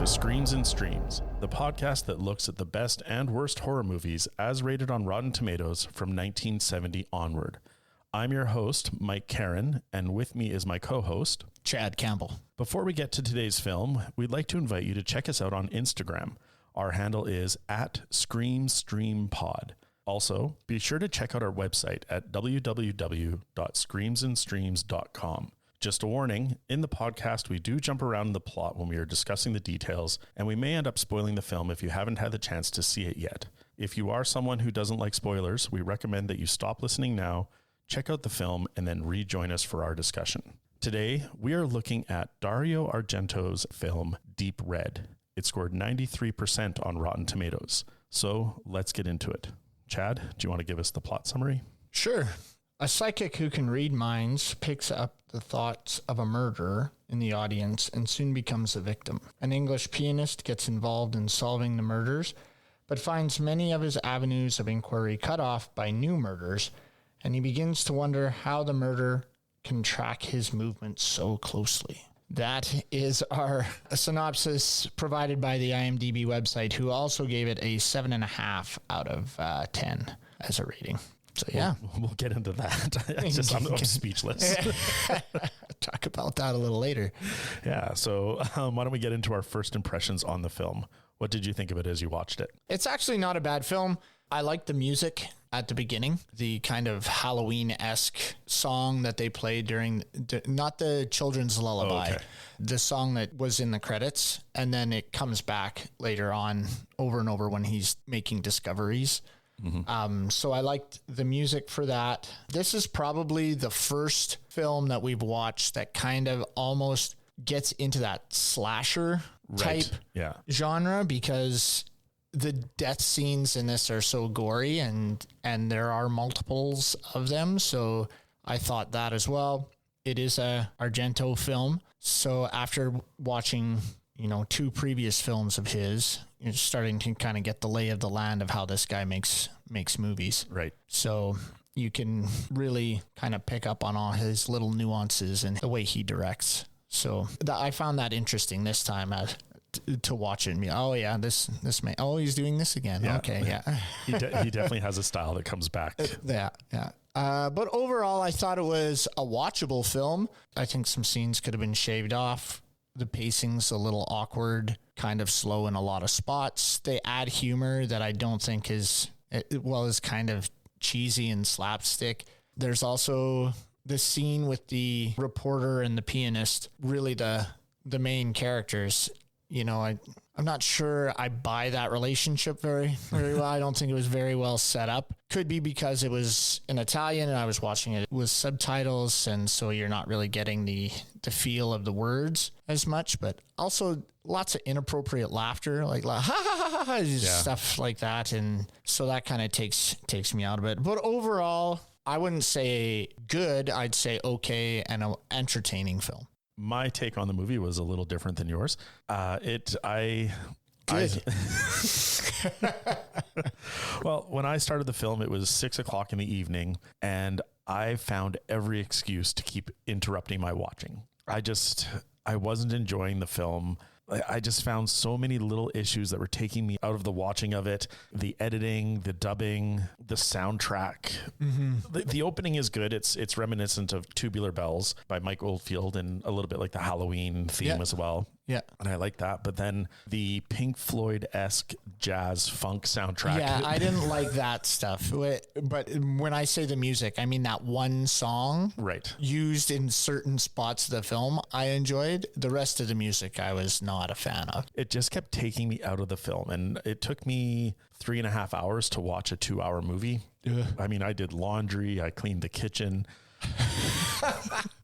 to Screams and Streams, the podcast that looks at the best and worst horror movies as rated on Rotten Tomatoes from 1970 onward. I'm your host, Mike Caron, and with me is my co-host, Chad Campbell. Before we get to today's film, we'd like to invite you to check us out on Instagram. Our handle is @ScreamStreamPod. Also, be sure to check out our website at www.screamsandstreams.com. Just a warning, in the podcast, we do jump around the plot when we are discussing the details, and we may end up spoiling the film if you haven't had the chance to see it yet. If you are someone who doesn't like spoilers, we recommend that you stop listening now, check out the film, and then rejoin us for our discussion. Today, we are looking at Dario Argento's film, Deep Red. It scored 93% on Rotten Tomatoes. So let's get into it. Chad, do you want to give us the plot summary? Sure. A psychic who can read minds picks up the thoughts of a murderer in the audience and soon becomes a victim. An English pianist gets involved in solving the murders, but finds many of his avenues of inquiry cut off by new murders, and he begins to wonder how the murderer can track his movements so closely. That is our synopsis provided by the IMDb website, who also gave it a 7.5 out of 10 as a rating. So, yeah. We'll get into that. I'm speechless. Talk about that a little later. Yeah. So why don't we get into our first impressions on the film? What did you think of it as you watched it? It's actually not a bad film. I like the music at the beginning, the kind of Halloween-esque song that they played during, not the children's lullaby, the song that was in the credits, and then it comes back later on over and over when he's making discoveries. Mm-hmm. So I liked the music for that. This is probably the first film that we've watched that kind of almost gets into that slasher type genre, because the death scenes in this are so gory and there are multiples of them. So I thought that as well. It is a Argento film. So after watching, two previous films of his, you're starting to kind of get the lay of the land of how this guy makes movies. Right. So you can really kind of pick up on all his little nuances and the way he directs. So I found that interesting this time to watch it and be, this may, he's doing this again. Yeah. Okay. Yeah. He definitely has a style that comes back. Yeah. But overall, I thought it was a watchable film. I think some scenes could have been shaved off. The pacing's a little awkward, kind of slow in a lot of spots. They add humor that I don't think is kind of cheesy and slapstick. There's also the scene with the reporter and the pianist, really the main characters. I'm not sure I buy that relationship very, very well. I don't think it was very well set up. Could be because it was in Italian and I was watching it with subtitles, and so you're not really getting the feel of the words as much, but also lots of inappropriate laughter, like ha ha ha ha, stuff like that. And so that kind of takes me out of it. But overall, I wouldn't say good. I'd say okay and an entertaining film. My take on the movie was a little different than yours. Well, when I started the film, it was 6:00 in the evening, and I found every excuse to keep interrupting my watching. I wasn't enjoying the film. I just found so many little issues that were taking me out of the watching of it. The editing, the dubbing, the soundtrack. Mm-hmm. The opening is good. It's reminiscent of Tubular Bells by Mike Oldfield and a little bit like the Halloween theme as well. Yeah. And I like that. But then the Pink Floyd-esque jazz funk soundtrack. Yeah, I didn't like that stuff. But when I say the music, I mean that one song used in certain spots of the film I enjoyed. The rest of the music I was not a fan of. It just kept taking me out of the film, and it took me 3.5 hours to watch a 2-hour movie. Ugh. I mean, I did laundry, I cleaned the kitchen.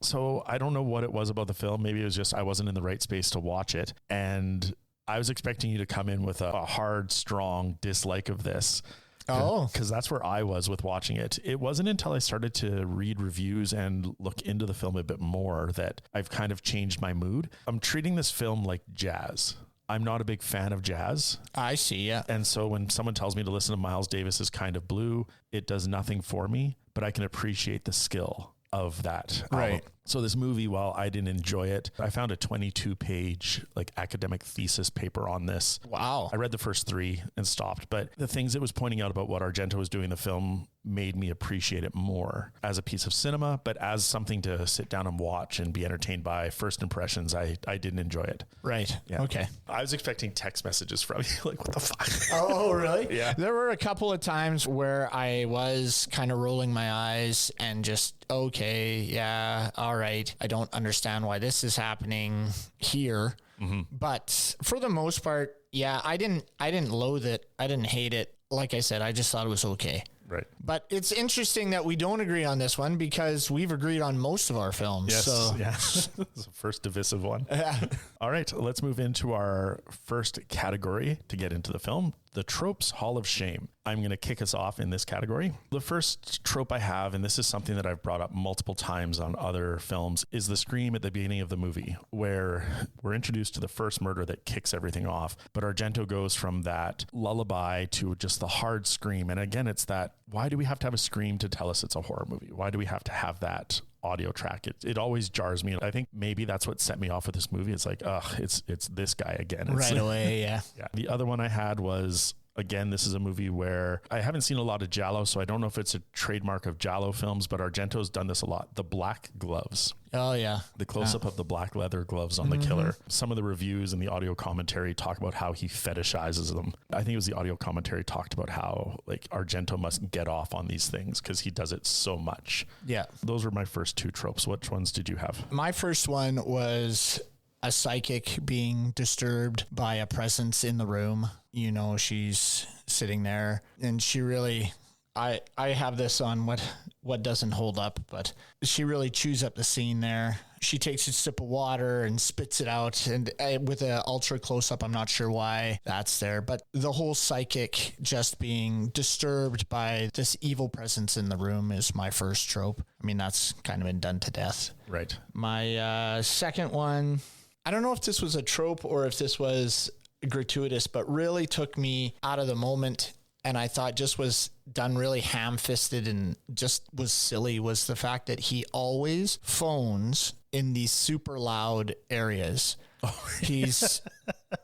So I don't know what it was about the film. Maybe it was just I wasn't in the right space to watch it, and I was expecting you to come in with a hard, strong dislike of this. Oh, because that's where I was with watching it. It wasn't until I started to read reviews and look into the film a bit more that I've kind of changed my mood. I'm treating this film like jazz. I'm not a big fan of jazz. I see, yeah. And so when someone tells me to listen to Miles Davis's Kind of Blue, it does nothing for me, but I can appreciate the skill of that album. So this movie, while I didn't enjoy it, I found a 22-page like academic thesis paper on this. Wow. I read the first 3 and stopped, but the things it was pointing out about what Argento was doing in the film made me appreciate it more as a piece of cinema, but as something to sit down and watch and be entertained by. First impressions, I didn't enjoy it. Right. Yeah. Okay. I was expecting text messages from you, like, what the fuck? Oh, really? Yeah. There were a couple of times where I was kind of rolling my eyes and just, okay, yeah, all right. I don't understand why this is happening here. Mm-hmm. But for the most part, yeah, I didn't loathe it. I didn't hate it. Like I said, I just thought it was okay. Right. But it's interesting that we don't agree on this one because we've agreed on most of our films. Yes. So. Yeah. This is the first divisive one. Yeah. All right. Let's move into our first category to get into the film, the Tropes Hall of Shame. I'm going to kick us off in this category. The first trope I have, and this is something that I've brought up multiple times on other films, is the scream at the beginning of the movie where we're introduced to the first murder that kicks everything off. But Argento goes from that lullaby to just the hard scream. And again, it's that, why do we have to have a scream to tell us it's a horror movie? Why do we have to have that audio track? It always jars me. I think maybe that's what set me off with this movie. It's like, it's this guy again. It's right away, yeah. Yeah. The other one I had was, again, this is a movie where I haven't seen a lot of Giallo, so I don't know if it's a trademark of Giallo films, but Argento's done this a lot. The black gloves. Oh, yeah. The close-up of the black leather gloves on the killer. Some of the reviews and the audio commentary talk about how he fetishizes them. I think it was the audio commentary talked about how like Argento must get off on these things because he does it so much. Yeah. Those were my first 2 tropes. Which ones did you have? My first one was a psychic being disturbed by a presence in the room. You know, she's sitting there and she really, I have this on what doesn't hold up, but she really chews up the scene there. She takes a sip of water and spits it out, and with an ultra close up, I'm not sure why that's there, but the whole psychic just being disturbed by this evil presence in the room is my first trope. I mean, that's kind of been done to death. Right. My second one, I don't know if this was a trope or if this was gratuitous, but really took me out of the moment and I thought just was done really ham-fisted and just was silly, was the fact that he always phones in these super loud areas. Oh, he's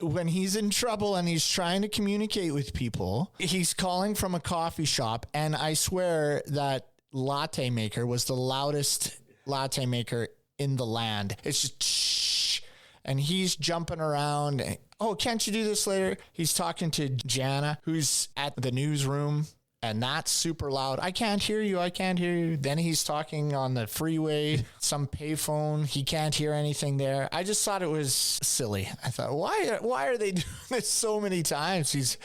when he's in trouble and he's trying to communicate with people, he's calling from a coffee shop, and I swear that latte maker was the loudest latte maker in the land. It's just shh, and he's jumping around. Oh, can't you do this later? He's talking to Jana, who's at the newsroom, and that's super loud. I can't hear you. I can't hear you. Then he's talking on the freeway, some payphone. He can't hear anything there. I just thought it was silly. I thought, why are they doing this so many times? He's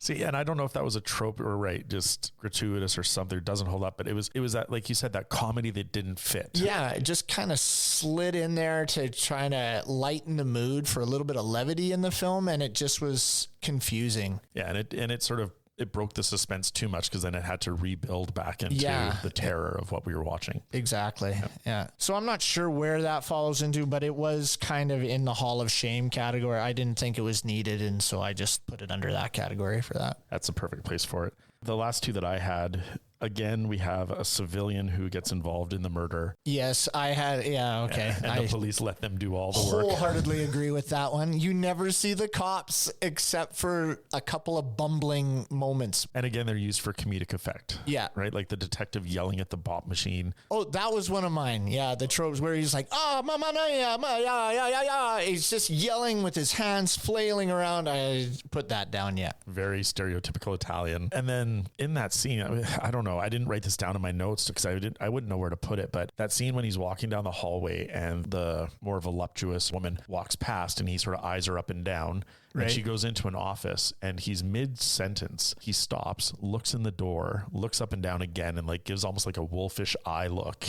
See, and I don't know if that was a trope or just gratuitous or something. It doesn't hold up, but it was that, like you said, that comedy that didn't fit. Yeah, it just kind of slid in there to try to lighten the mood for a little bit of levity in the film, and it just was confusing. Yeah, and it sort of it broke the suspense too much because then it had to rebuild back into the terror of what we were watching. Exactly. Yeah. So I'm not sure where that follows into, but it was kind of in the Hall of Shame category. I didn't think it was needed, and so I just put it under that category for that. That's a perfect place for it. The last 2 that I had, again, we have a civilian who gets involved in the murder. Yes, I had. Yeah, okay. And the police let them do all the work. Wholeheartedly agree with that one. You never see the cops except for a couple of bumbling moments. And again, they're used for comedic effect. Yeah. Right? Like the detective yelling at the bop machine. Oh, that was one of mine. Yeah, the tropes where he's like, oh, mama, yeah. He's just yelling with his hands flailing around. I put that down, yeah. Very stereotypical Italian. And then in that scene, I don't know. I didn't write this down in my notes because I wouldn't know where to put it. But that scene when he's walking down the hallway and the more voluptuous woman walks past and he sort of eyes her up and down. Right. And she goes into an office and he's mid-sentence. He stops, looks in the door, looks up and down again and like gives almost like a wolfish eye look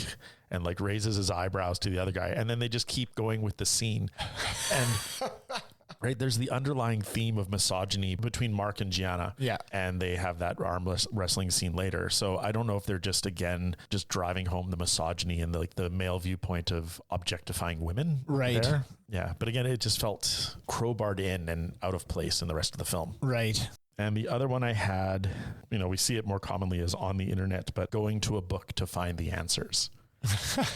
and like raises his eyebrows to the other guy. And then they just keep going with the scene. And right, there's the underlying theme of misogyny between Mark and Gianna. Yeah. And they have that armless wrestling scene later. So I don't know if they're just driving home the misogyny and the male viewpoint of objectifying women. Right. There. Yeah. But again, it just felt crowbarred in and out of place in the rest of the film. Right. And the other one I had, we see it more commonly as on the internet, but going to a book to find the answers.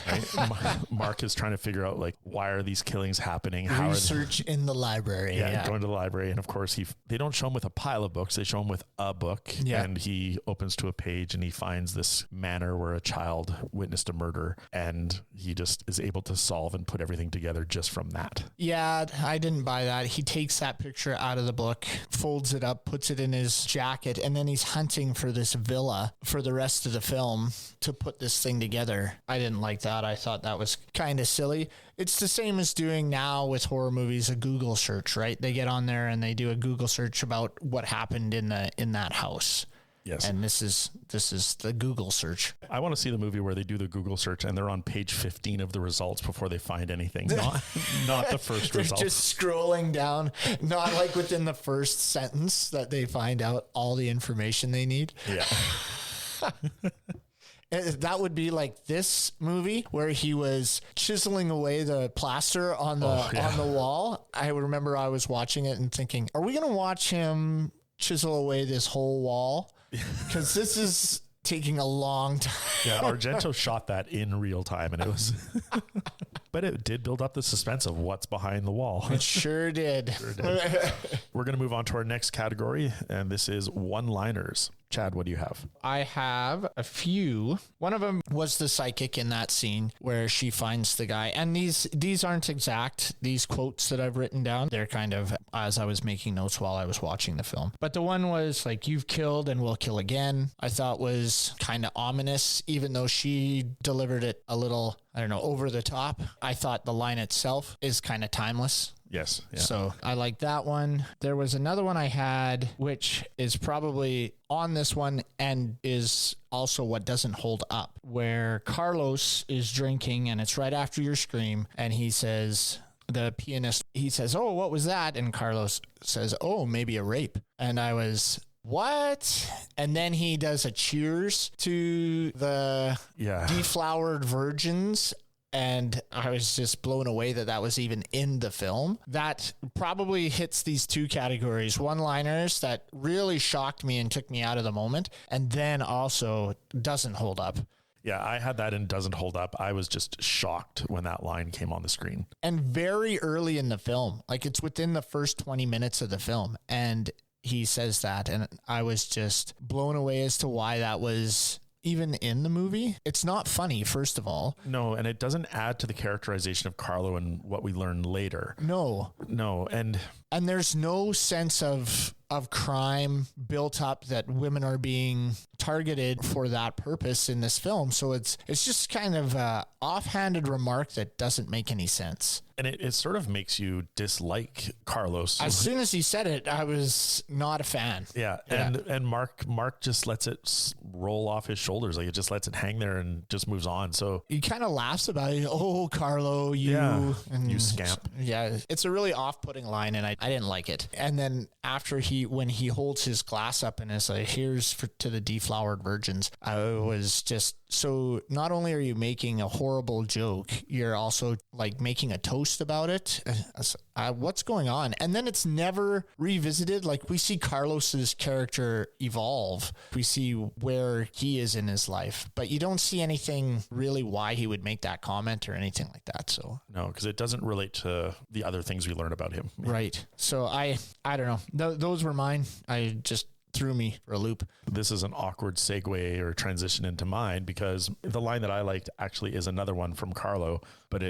Right? Mark is trying to figure out like, why are these killings happening? How Research in the library. Yeah, going to the library. And of course, they don't show him with a pile of books. They show him with a book. Yeah. And he opens to a page and he finds this manor where a child witnessed a murder. And he just is able to solve and put everything together just from that. Yeah, I didn't buy that. He takes that picture out of the book, folds it up, puts it in his jacket, and then he's hunting for this villa for the rest of the film to put this thing together. I didn't like that. I thought that was kind of silly. It's the same as doing now with horror movies, a Google search, right? They get on there and they do a Google search about what happened in that house. Yes. And this is the Google search. I want to see the movie where they do the Google search and they're on page 15 of the results before they find anything. Not the first They're result. just scrolling down, not like within the first sentence that they find out all the information they need. Yeah. That would be like this movie where he was chiseling away the plaster on the wall. I remember I was watching it and thinking, are we going to watch him chisel away this whole wall? Because this is taking a long time. Yeah, Argento shot that in real time, and it was, but it did build up the suspense of what's behind the wall. It sure did. We're going to move on to our next category, and this is one-liners. Chad, what do you have? I have a few. One of them was the psychic in that scene where she finds the guy. And these aren't exact, these quotes that I've written down. They're kind of as I was making notes while I was watching the film. But the one was like, you've killed and will kill again. I thought was kind of ominous, even though she delivered it a little, I don't know, over the top. I thought the line itself is kind of timeless. Yes. Yeah. So I like that one. There was another one I had, which is probably on this one and is also what doesn't hold up, where Carlos is drinking and it's right after your scream. And he says, the pianist, he says, "Oh, what was that?" And Carlos says, "Oh, maybe a rape." And I was, what? And then he does a cheers to the deflowered virgins. And I was just blown away that was even in the film. That probably hits these two categories. One-liners that really shocked me and took me out of the moment. And then also doesn't hold up. Yeah, I had that in doesn't hold up. I was just shocked when that line came on the screen. And very early in the film. Like it's within the first 20 minutes of the film. And he says that. And I was just blown away as to why that was even in the movie. It's not funny, first of all. No, and it doesn't add to the characterization of Carlo and what we learn later. No. And there's no sense of crime built up that women are being targeted for that purpose in this film. So it's just kind of a offhanded remark that doesn't make any sense. And it sort of makes you dislike Carlos. As soon as he said it, I was not a fan. Yeah. And Mark just lets it roll off his shoulders. Like it just lets it hang there and just moves on. So he kind of laughs about it. "Oh, Carlo, you scamp." Yeah. It's a really off-putting line and I didn't like it. And then after when he holds his glass up and is like, "Here's to the deflowered virgins," I was just, so not only are you making a horrible joke, you're also like making a toast about it. What's going on? And then it's never revisited. Like we see Carlos's character evolve. We see where he is in his life, but you don't see anything really why he would make that comment or anything like that. So no, because it doesn't relate to the other things we learn about him. Right. So I don't know. Those were mine. I just threw me for a loop. This is an awkward segue or transition into mine because the line that I liked actually is another one from Carlo, but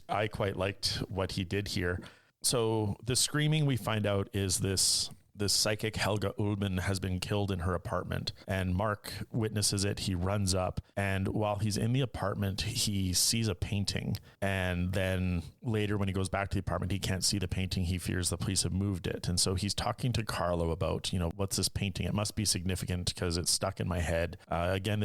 I quite liked what he did here. So the screaming we find out is this psychic Helga Ullman has been killed in her apartment, and Mark witnesses it. He runs up, and while he's in the apartment, he sees a painting. And then later when he goes back to the apartment, he can't see the painting. He fears the police have moved it. And so he's talking to Carlo about, what's this painting? It must be significant because it's stuck in my head. Again,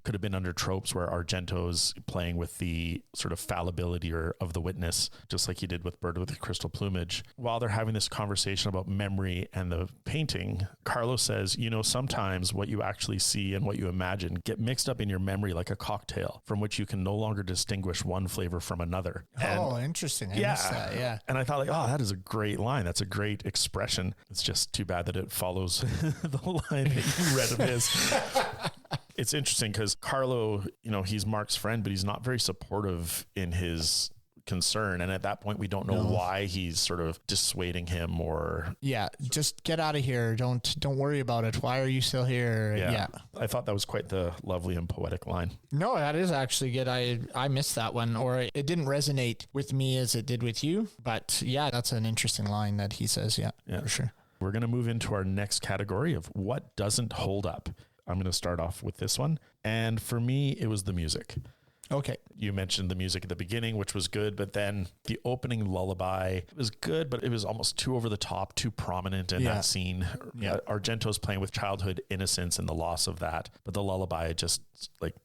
could have been under tropes where Argento's playing with the sort of fallibility of the witness, just like he did with Bird with the Crystal Plumage. While they're having this conversation about memory and the painting, Carlos says, sometimes what you actually see and what you imagine get mixed up in your memory like a cocktail from which you can no longer distinguish one flavor from another. Oh, interesting. I missed that. Yeah. And I thought that is a great line. That's a great expression. It's just too bad that it follows the line that you read of his. It's interesting because Carlo, he's Mark's friend, but he's not very supportive in his concern. And at that point, we don't know why he's sort of dissuading him or... Yeah, just get out of here. Don't worry about it. Why are you still here? Yeah. I thought that was quite the lovely and poetic line. No, that is actually good. I missed that one, or it didn't resonate with me as it did with you. But yeah, that's an interesting line that he says. Yeah, for sure. We're going to move into our next category of what doesn't hold up. I'm going to start off with this one. And for me, it was the music. Okay. You mentioned the music at the beginning, which was good, but then the opening lullaby was good, but it was almost too over the top, too prominent in that scene. Yeah. Argento's playing with childhood innocence and the loss of that, but the lullaby just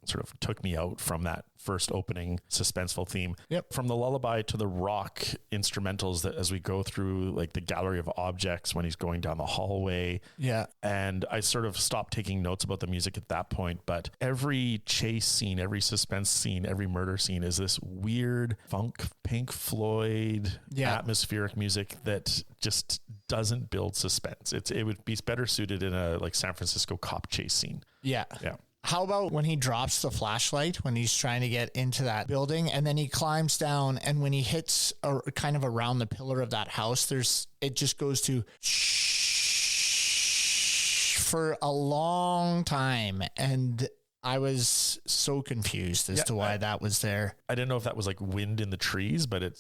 sort of took me out from that first opening suspenseful theme. Yep. From the lullaby to the rock instrumentals that as we go through the gallery of objects when he's going down the hallway. Yeah. And I sort of stopped taking notes about the music at that point, but every chase scene, every suspense scene, every murder scene is this weird funk, Pink Floyd atmospheric music that just doesn't build suspense. It would be better suited in a San Francisco cop chase scene. Yeah. Yeah. How about when he drops the flashlight when he's trying to get into that building and then he climbs down, and when he hits kind of around the pillar of that house, it just goes to shh for a long time. And I was so confused as to why that was there. I didn't know if that was wind in the trees, but it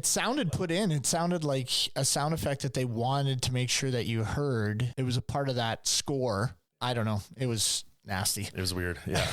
sounded put in. It sounded like a sound effect that they wanted to make sure that you heard. It was a part of that score. I don't know. It was nasty. It was weird. Yeah.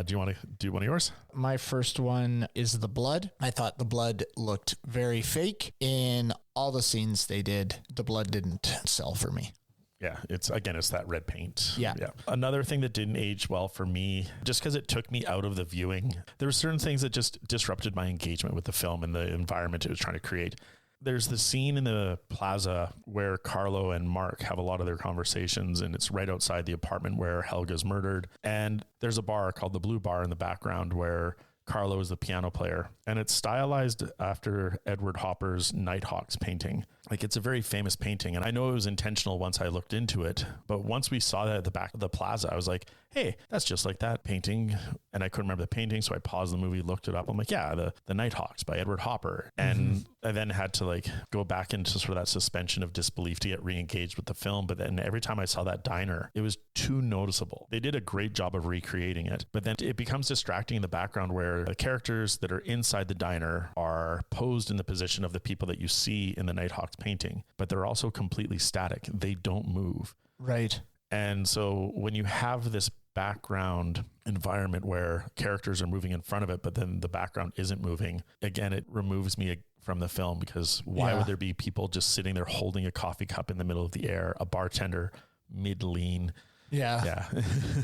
Do you want to do one of yours? My first one is the blood. I thought the blood looked very fake. In all the scenes they did, the blood didn't sell for me. Yeah, it's that red paint. Yeah. Another thing that didn't age well for me, just because it took me out of the viewing, there were certain things that just disrupted my engagement with the film and the environment it was trying to create. There's the scene in the plaza where Carlo and Mark have a lot of their conversations, and it's right outside the apartment where Helga's murdered. And there's a bar called the Blue Bar in the background where Carlo is the piano player, and it's stylized after Edward Hopper's Nighthawks painting. It's a very famous painting, and I know it was intentional once I looked into it, but once we saw that at the back of the plaza, I was like, hey, that's just like that painting. And I couldn't remember the painting, so I paused the movie, looked it up. I'm like, yeah, the Nighthawks by Edward Hopper. And I then had to go back into sort of that suspension of disbelief to get re-engaged with the film. But then every time I saw that diner, it was too noticeable. They did a great job of recreating it, but then it becomes distracting in the background where the characters that are inside the diner are posed in the position of the people that you see in the Nighthawks painting, but they're also completely static. They don't move. Right. And so when you have this background environment where characters are moving in front of it, but then the background isn't moving, again, it removes me from the film, because why would there be people just sitting there holding a coffee cup in the middle of the air, a bartender mid-lean? Yeah.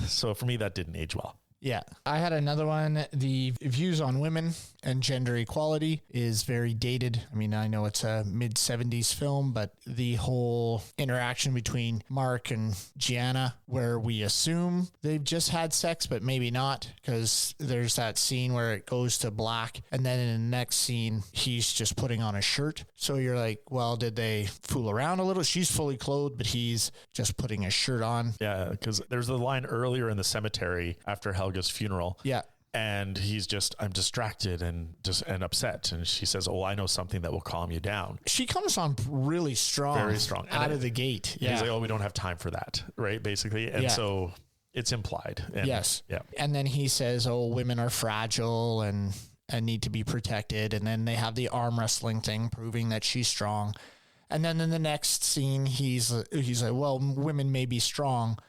So for me, that didn't age well. Yeah. I had another one. The views on women and gender equality is very dated. I mean, I know it's a mid-70s film, but the whole interaction between Mark and Gianna, where we assume they've just had sex, but maybe not, because there's that scene where it goes to black, and then in the next scene, he's just putting on a shirt. So you're like, well, did they fool around a little? She's fully clothed, but he's just putting a shirt on. Yeah, because there's the line earlier in the cemetery after Helga's funeral. Yeah. And he's just, I'm distracted and upset. And she says, oh, I know something that will calm you down. She comes on really strong. Very strong. Out of the gate. Yeah. He's like, oh, we don't have time for that. Right. Basically. And so it's implied. And, yes. Yeah. And then he says, oh, women are fragile and need to be protected. And then they have the arm wrestling thing proving that she's strong. And then in the next scene, he's like, well, women may be strong,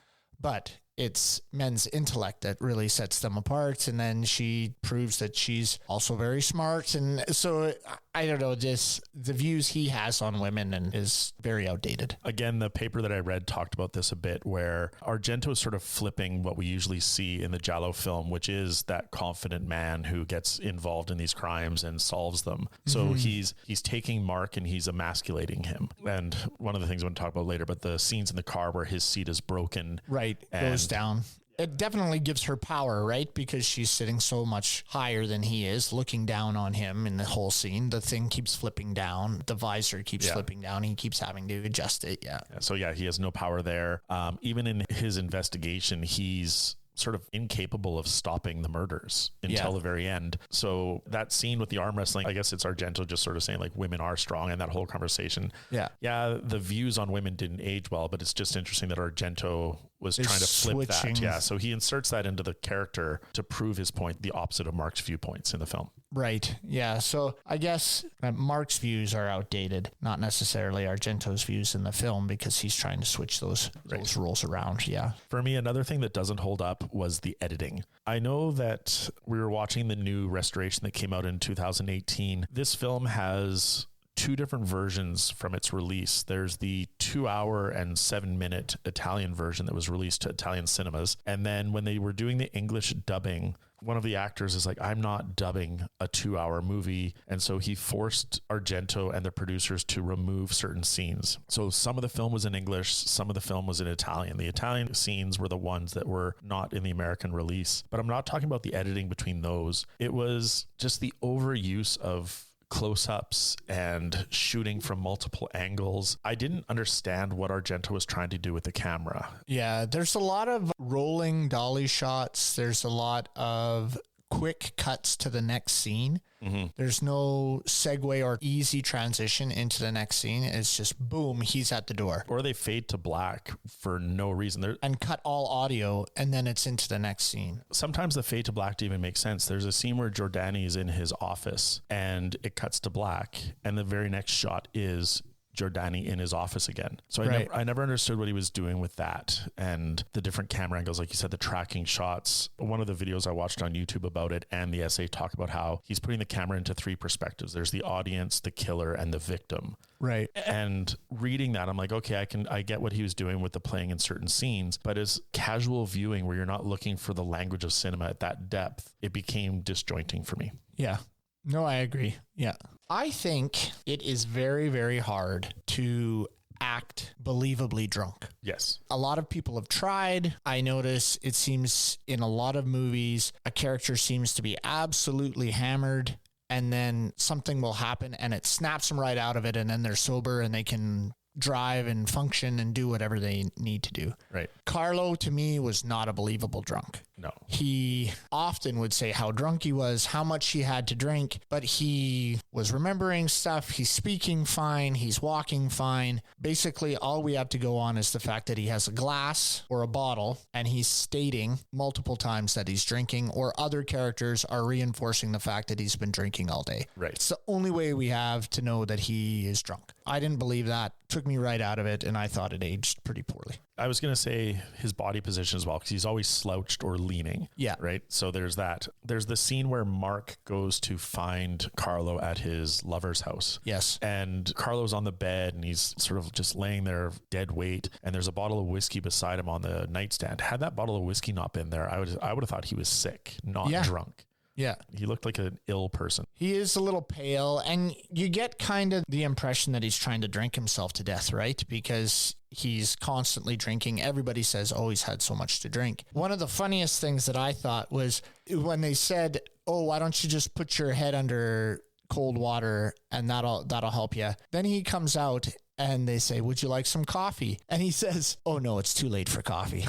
but it's men's intellect that really sets them apart. And then she proves that she's also very smart. And so I don't know, just the views he has on women and is very outdated. Again, the paper that I read talked about this a bit, where Argento is sort of flipping what we usually see in the Giallo film, which is that confident man who gets involved in these crimes and solves them. So he's taking Mark and he's emasculating him. And one of the things I'm going to talk about later, but the scenes in the car where his seat is broken. Right. Goes down. It definitely gives her power, right? Because she's sitting so much higher than he is, looking down on him in the whole scene. The thing keeps flipping down. The visor keeps flipping down. He keeps having to adjust it. Yeah. So he has no power there. Even in his investigation, he's sort of incapable of stopping the murders until the very end. So that scene with the arm wrestling, I guess it's Argento just sort of saying like women are strong, and that whole conversation. Yeah, the views on women didn't age well, but it's just interesting that Argento was trying to flip that. Yeah, so he inserts that into the character to prove his point, the opposite of Mark's viewpoints in the film. Right. Yeah. So I guess Mark's views are outdated, not necessarily Argento's views in the film, because he's trying to switch those roles around. Yeah. For me, another thing that doesn't hold up was the editing. I know that we were watching the new restoration that came out in 2018. This film has two different versions from its release. There's the 2 hour and 7 minute Italian version that was released to Italian cinemas. And then when they were doing the English dubbing, one of the actors is like, I'm not dubbing a 2 hour movie. And so he forced Argento and the producers to remove certain scenes. So some of the film was in English, some of the film was in Italian. The Italian scenes were the ones that were not in the American release. But I'm not talking about the editing between those. It was just the overuse of close-ups and shooting from multiple angles. I didn't understand what Argento was trying to do with the camera. Yeah, there's a lot of rolling dolly shots. There's a lot of quick cuts to the next scene. Mm-hmm. There's no segue or easy transition into the next scene. It's just boom, he's at the door. Or they fade to black for no reason. And cut all audio, and then it's into the next scene. Sometimes the fade to black even makes sense. There's a scene where Giordani is in his office and it cuts to black, and the very next shot is Giordani in his office again. So I never understood what he was doing with that, and the different camera angles, like you said, the tracking shots. One of the videos I watched on YouTube about it and the essay talk about how he's putting the camera into three perspectives. There's the audience, the killer, and the victim. Right. And reading that, I'm like, okay, I get what he was doing with the playing in certain scenes, but as casual viewing where you're not looking for the language of cinema at that depth, it became disjointing for me. Yeah. No, I agree. Yeah. I think it is very, very hard to act believably drunk. Yes. A lot of people have tried. I notice it seems in a lot of movies, a character seems to be absolutely hammered, and then something will happen and it snaps them right out of it, and then they're sober and they can drive and function and do whatever they need to do. Right. Carlo, to me, was not a believable drunk. No. He often would say how drunk he was, how much he had to drink, but he was remembering stuff. He's speaking fine. He's walking fine. Basically, all we have to go on is the fact that he has a glass or a bottle, and he's stating multiple times that he's drinking, or other characters are reinforcing the fact that he's been drinking all day. Right. It's the only way we have to know that he is drunk. I didn't believe that. Took me right out of it, and I thought it aged pretty poorly. I was going to say his body position as well, because he's always slouched or leaning. Yeah. Right. So there's that. There's the scene where Mark goes to find Carlo at his lover's house. Yes. And Carlo's on the bed and he's sort of just laying there dead weight. And there's a bottle of whiskey beside him on the nightstand. Had that bottle of whiskey not been there, I would have thought he was sick, not drunk. Yeah. He looked like an ill person. He is a little pale, and you get kind of the impression that he's trying to drink himself to death, right? Because he's constantly drinking. Everybody says, oh, he's had so much to drink. One of the funniest things that I thought was when they said, oh, why don't you just put your head under cold water and that'll help you. Then he comes out and they say, would you like some coffee? And he says, oh no, it's too late for coffee.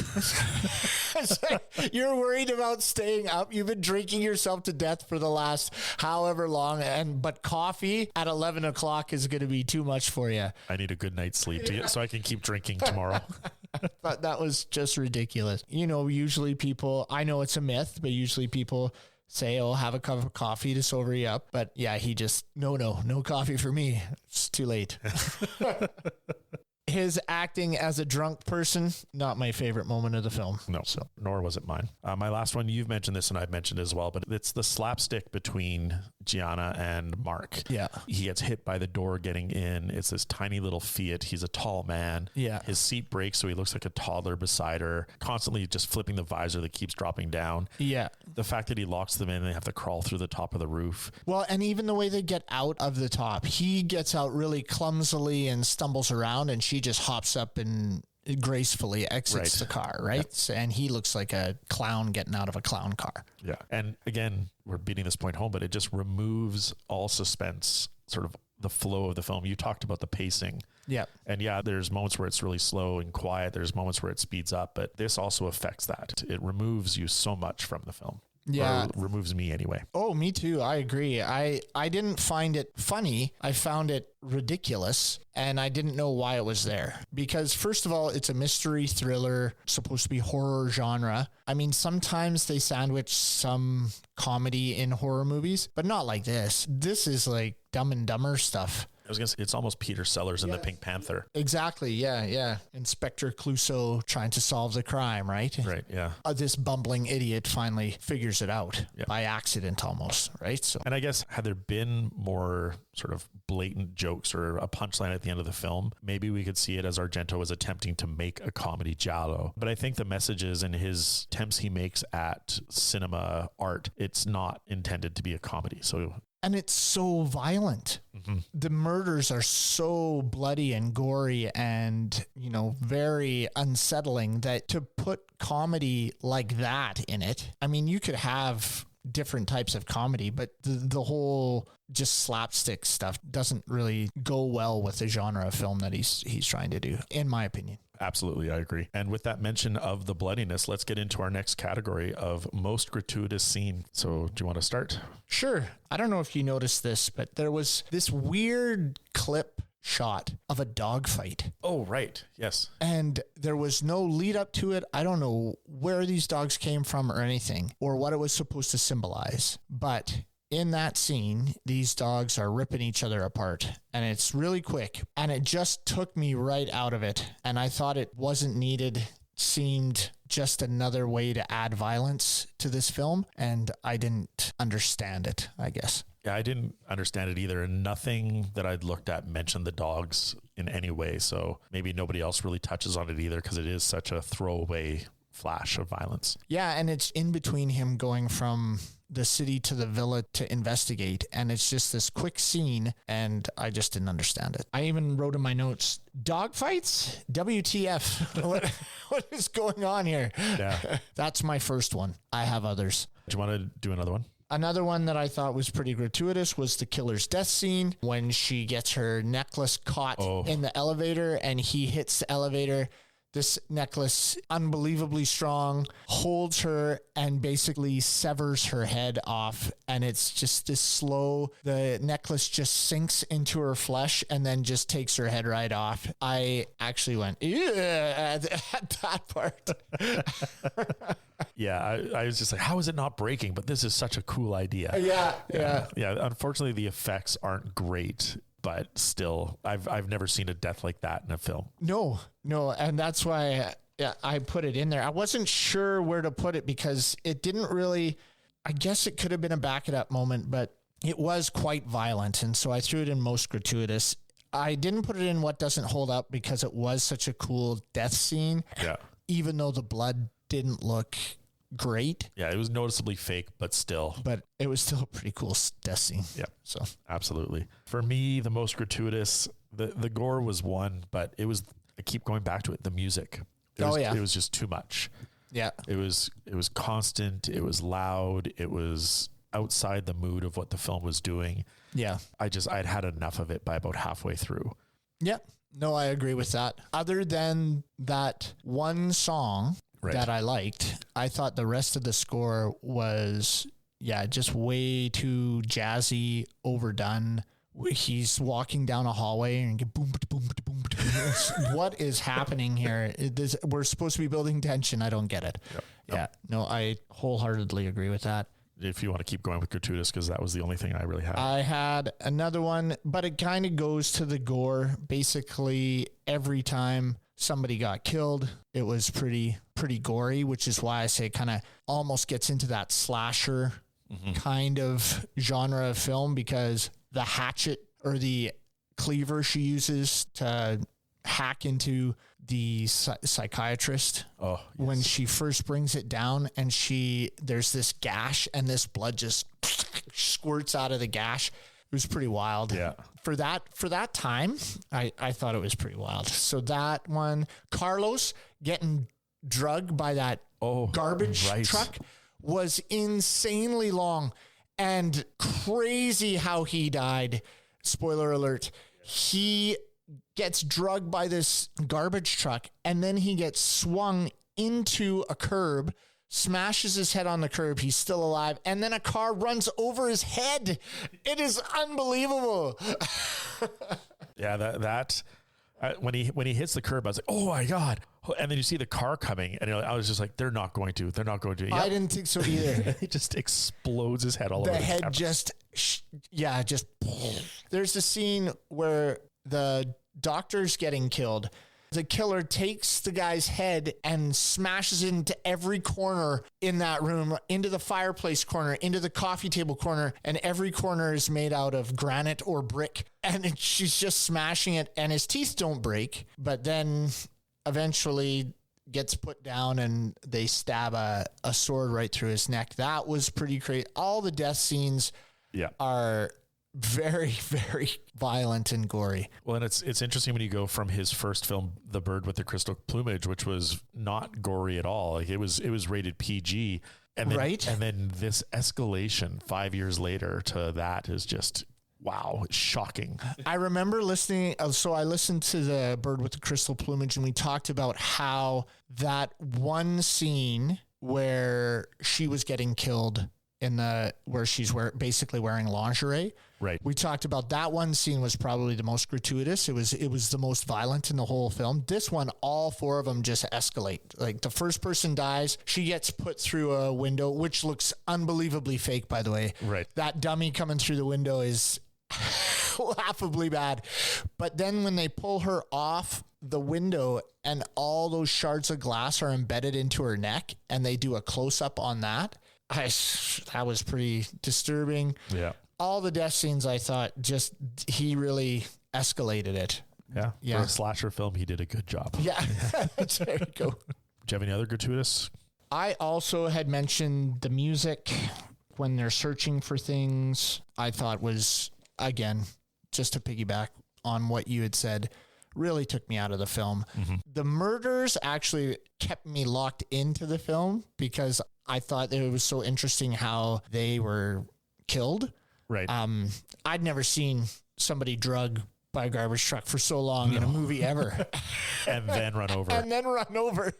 It's like, you're worried about staying up. You've been drinking yourself to death for the last however long. But coffee at 11 o'clock is going to be too much for you. I need a good night's sleep so I can keep drinking tomorrow. But that was just ridiculous. You know, usually people, I know it's a myth, but usually people say, oh, have a cup of coffee to sober you up. But yeah, he just, no coffee for me. It's too late. His acting as a drunk person, not my favorite moment of the film. No, nor was it mine. My last one, you've mentioned this and I've mentioned as well, but it's the slapstick between Gianna and Mark. Yeah. He gets hit by the door getting in. It's this tiny little Fiat. He's a tall man. Yeah. His seat breaks, so he looks like a toddler beside her, constantly just flipping the visor that keeps dropping down. Yeah. The fact that he locks them in and they have to crawl through the top of the roof. Well, and even the way they get out of the top, he gets out really clumsily and stumbles around, and she just hops up and gracefully exits the car, right? Yep. So, and he looks like a clown getting out of a clown car. Yeah. And again, we're beating this point home, but it just removes all suspense sort of the flow of the film. You talked about the pacing. Yeah. And yeah, there's moments where it's really slow and quiet. There's moments where it speeds up, but this also affects that. It removes you so much from the film. Yeah. Or removes me anyway. Oh, me too. I agree. I didn't find it funny. I found it ridiculous, and I didn't know why it was there. Because first of all, it's a mystery thriller, supposed to be horror genre. I mean, sometimes they sandwich some comedy in horror movies, but not like this. This is like Dumb and Dumber stuff. I was going to say, it's almost Peter Sellers in the Pink Panther. Exactly. Yeah. Yeah. Inspector Clouseau trying to solve the crime, right? Right. Yeah. This bumbling idiot finally figures it out by accident almost, right? So, and I guess had there been more sort of blatant jokes or a punchline at the end of the film, maybe we could see it as Argento was attempting to make a comedy giallo. But I think the messages and his attempts he makes at cinema art, it's not intended to be a comedy. So. And it's so violent. Mm-hmm. The murders are so bloody and gory and, you know, very unsettling that to put comedy like that in it, I mean, you could have different types of comedy, but the whole just slapstick stuff doesn't really go well with the genre of film that he's trying to do, in my opinion. Absolutely, I agree. And with that mention of the bloodiness, let's get into our next category of most gratuitous scene. So do you want to start? Sure. I don't know if you noticed this, but there was this weird clip shot of a dogfight. Oh, right. Yes. And there was no lead up to it. I don't know where these dogs came from or anything or what it was supposed to symbolize. But in that scene, these dogs are ripping each other apart and it's really quick. And it just took me right out of it. And I thought it wasn't needed. Seemed just another way to add violence to this film. And I didn't understand it, I guess. Yeah, I didn't understand it either. And nothing that I'd looked at mentioned the dogs in any way. So maybe nobody else really touches on it either because it is such a throwaway flash of violence. Yeah, and it's in between him going from the city to the villa to investigate. And it's just this quick scene. And I just didn't understand it. I even wrote in my notes, dog fights? WTF? What is going on here? Yeah. That's my first one. I have others. Do you want to do another one? Another one that I thought was pretty gratuitous was the killer's death scene when she gets her necklace caught in the elevator and he hits the elevator. This necklace, unbelievably strong, holds her and basically severs her head off. And it's just this slow, the necklace just sinks into her flesh and then just takes her head right off. I actually went, ew, at that part. Yeah, I was just like, how is it not breaking? But this is such a cool idea. Yeah. Unfortunately, the effects aren't great. But still, I've never seen a death like that in a film. No. And that's why I put it in there. I wasn't sure where to put it because it didn't really, I guess it could have been a back it up moment, but it was quite violent. And so I threw it in most gratuitous. I didn't put it in what doesn't hold up because it was such a cool death scene. Yeah. Even though the blood didn't look great. Yeah, it was noticeably fake, but still. But it was still a pretty cool death scene. Yeah, so absolutely. For me, the most gratuitous, the gore was one, but it was, I keep going back to it, the music. It was just too much. Yeah. It was constant. It was loud. It was outside the mood of what the film was doing. Yeah. I'd had enough of it by about halfway through. Yeah. No, I agree with that. Other than that one song that I liked, I thought the rest of the score was, just way too jazzy, overdone. He's walking down a hallway and get boom, boom, boom, boom. What is happening here? We're supposed to be building tension. I don't get it. Yep. Yeah. No, I wholeheartedly agree with that. If you want to keep going with gratuitous, because that was the only thing I really had. I had another one, but it kind of goes to the gore. Basically, every time somebody got killed, it was pretty gory, which is why I say it kind of almost gets into that slasher kind of genre of film, because the hatchet or the cleaver she uses to hack into the psychiatrist when she first brings it down, and there's this gash and this blood just squirts out of the gash. It was pretty wild. Yeah. For that time, I thought it was pretty wild. So that one, Carlos getting drugged by that garbage truck was insanely long and crazy how he died. spoiler alert, he gets drugged by this garbage truck, and then he gets swung into a curb, smashes his head on the curb. He's still alive. And then a car runs over his head. It is unbelievable. Yeah, when he hits the curb, I was like, oh my God. And then you see the car coming, and I was just like, they're not going to. Yep. I didn't think so either. It just explodes his head all over the the head. Camera. Just there's a scene where the doctor's getting killed. The killer takes the guy's head and smashes it into every corner in that room, into the fireplace corner, into the coffee table corner, and every corner is made out of granite or brick. And she's just smashing it, and his teeth don't break, but then eventually gets put down and they stab a sword right through his neck. That was pretty crazy. All the death scenes are very, very violent and gory. Well, and it's interesting when you go from his first film, The Bird with the Crystal Plumage, which was not gory at all. Like it was rated PG. And then, right. And then this escalation 5 years later to that is just, wow, shocking. I remember listening. So I listened to The Bird with the Crystal Plumage, and we talked about how that one scene where she was getting killed where she's basically wearing lingerie. Right. We talked about that one scene was probably the most gratuitous. It was the most violent in the whole film. This one, all four of them just escalate. Like the first person dies, she gets put through a window, which looks unbelievably fake, by the way. Right. That dummy coming through the window is laughably bad. But then when they pull her off the window and all those shards of glass are embedded into her neck, and they do a close up on that, that was pretty disturbing. Yeah. All the death scenes, I thought, he really escalated it. Yeah. For a slasher film, he did a good job. Yeah. There you go. Do you have any other gratuitous? I also had mentioned the music when they're searching for things. I thought was, again, just to piggyback on what you had said, really took me out of the film. Mm-hmm. The murders actually kept me locked into the film because I thought it was so interesting how they were killed. Right. I'd never seen somebody drugged by a garbage truck for so long in a movie ever. And then run over.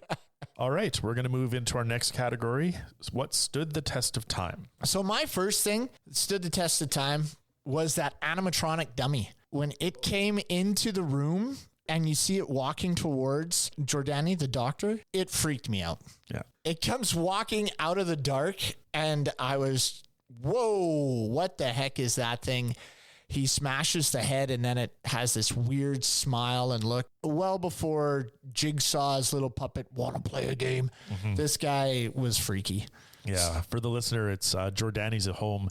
All right. We're going to move into our next category. What stood the test of time? So my first thing that stood the test of time was that animatronic dummy. When it came into the room and you see it walking towards Jordani, the doctor, it freaked me out. Yeah. It comes walking out of the dark and I was, whoa, what the heck is that thing? He smashes the head and then it has this weird smile and look. Well before Jigsaw's little puppet want to play a game, This guy was freaky. Yeah. For the listener, it's Jordani's at home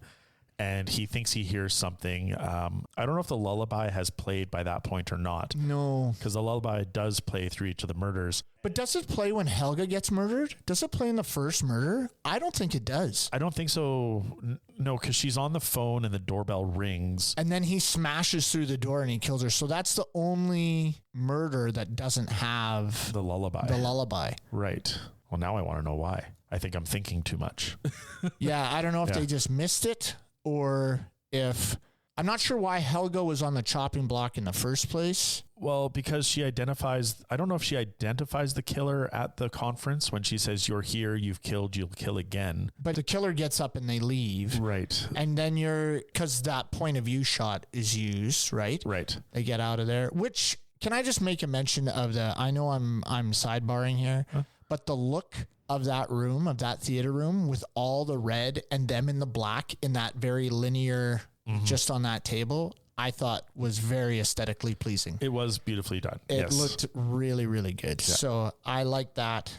and he thinks he hears something. I don't know if the lullaby has played by that point or not. No. Because the lullaby does play through each of the murders. But does it play when Helga gets murdered? Does it play in the first murder? I don't think it does. I don't think so. No, because she's on the phone and the doorbell rings. And then he smashes through the door and he kills her. So that's the only murder that doesn't have the lullaby. Right. Well, now I want to know why. I think I'm thinking too much. Yeah, I don't know if they just missed it or if... I'm not sure why Helga was on the chopping block in the first place. Well, because she identifies, I don't know if she identifies the killer at the conference when she says, you're here, you've killed, you'll kill again. But the killer gets up and they leave. Right. And then because that point of view shot is used, right? Right. They get out of there, which, can I just make a mention of I know I'm sidebarring here, but the look of that room, of that theater room with all the red and them in the black in that very linear... just on that table, I thought was very aesthetically pleasing. It was beautifully done. It looked really, really good. Yeah. So I like that.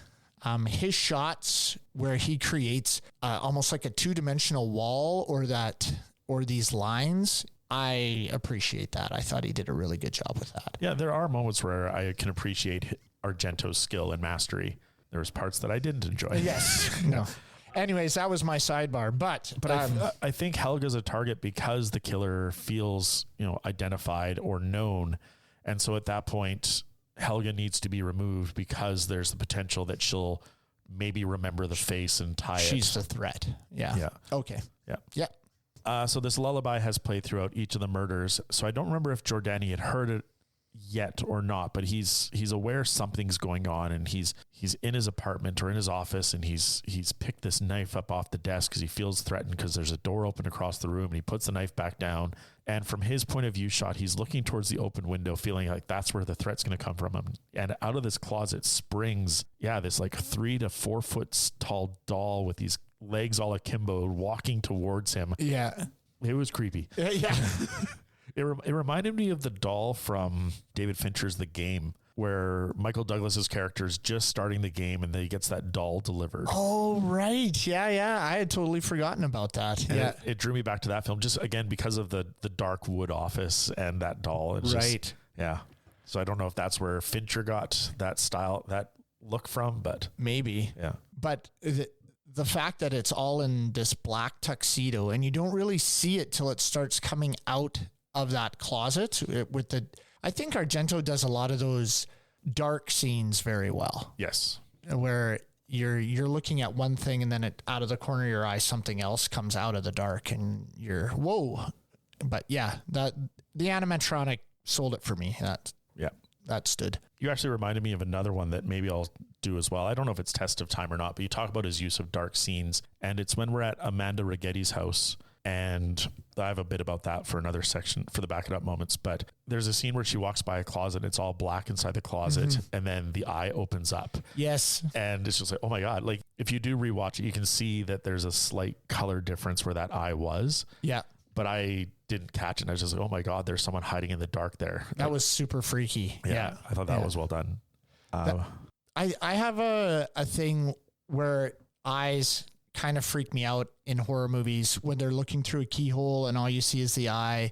His shots where he creates almost like a two-dimensional wall or these lines, I appreciate that. I thought he did a really good job with that. Yeah, there are moments where I can appreciate Argento's skill and mastery. There was parts that I didn't enjoy. Yes. No. Anyways, that was my sidebar, but I think Helga's a target because the killer feels, identified or known. And so at that point, Helga needs to be removed because there's the potential that she'll maybe remember the face and tie it. She's the threat. Yeah. Yeah. Okay. Yeah. Yeah. So this lullaby has played throughout each of the murders. So I don't remember if Jordani had heard it yet or not, but he's aware something's going on, and he's in his apartment or in his office, and he's picked this knife up off the desk because he feels threatened because there's a door open across the room, and he puts the knife back down. And from his point of view shot, he's looking towards the open window, feeling like that's where the threat's going to come from him. And out of this closet springs, this like 3 to 4 foot tall doll with these legs all akimbo walking towards him. Yeah. It was creepy. Yeah. It reminded me of the doll from David Fincher's The Game, where Michael Douglas's character is just starting the game and then he gets that doll delivered. Oh, right. Yeah. I had totally forgotten about that. And yeah. It drew me back to that film, just again, because of the dark wood office and that doll. It's right. Just, yeah. So I don't know if that's where Fincher got that style, that look from, but maybe. Yeah. But the fact that it's all in this black tuxedo and you don't really see it till it starts coming out of that closet I think Argento does a lot of those dark scenes very well. Yes. Where you're looking at one thing and then out of the corner of your eye, something else comes out of the dark and you're, whoa. But yeah, the animatronic sold it for me. That stood. You actually reminded me of another one that maybe I'll do as well. I don't know if it's test of time or not, but you talk about his use of dark scenes, and it's when we're at Amanda Righetti's house. And I have a bit about that for another section for the back it up moments, but there's a scene where she walks by a closet. It's all black inside the closet, and then the eye opens up. Yes. And it's just like, oh my God. Like if you do rewatch it, you can see that there's a slight color difference where that eye was. Yeah. But I didn't catch it. And I was just like, oh my God, there's someone hiding in the dark there. That was super freaky. Yeah. I thought that was well done. I have a thing where eyes kind of freak me out in horror movies when they're looking through a keyhole and all you see is the eye.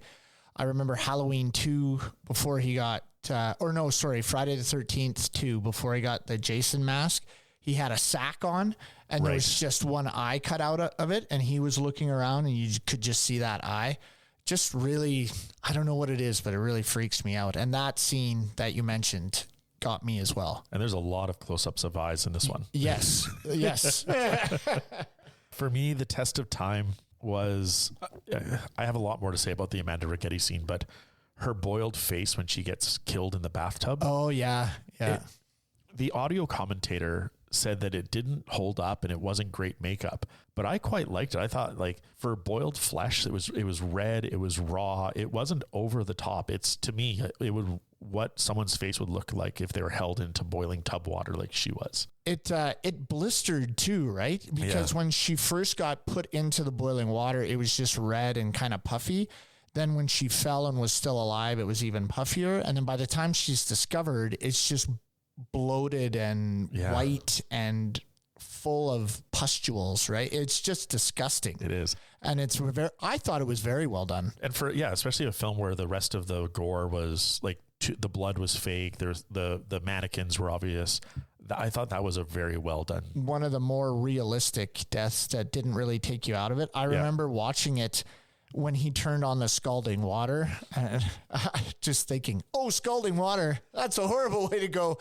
I remember Halloween 2 before he got, Friday the 13th 2 before he got the Jason mask. He had a sack on and there was just one eye cut out of it, and he was looking around and you could just see that eye. Just really, I don't know what it is, but it really freaks me out. And that scene that you mentioned got me as well. And there's a lot of close-ups of eyes in this one. Yes. Yes. For me, the test of time was, I have a lot more to say about the Amanda Righetti scene, but her boiled face when she gets killed in the bathtub. Oh, yeah. Yeah. The audio commentator said that it didn't hold up and it wasn't great makeup, but I quite liked it. I thought, like, for boiled flesh, it was red, it was raw, it wasn't over the top. It's, to me, it would what someone's face would look like if they were held into boiling tub water like she was. It blistered too, right? Because when she first got put into the boiling water, it was just red and kind of puffy. Then when she fell and was still alive, it was even puffier. And then by the time she's discovered, it's just bloated and white and full of pustules, right? It's just disgusting. It is. And I thought it was very well done. And especially a film where the rest of the gore was like, the blood was fake. There's the mannequins were obvious. I thought that was a very well done. One of the more realistic deaths that didn't really take you out of it. I remember watching it when he turned on the scalding water, and just thinking, oh, scalding water, that's a horrible way to go.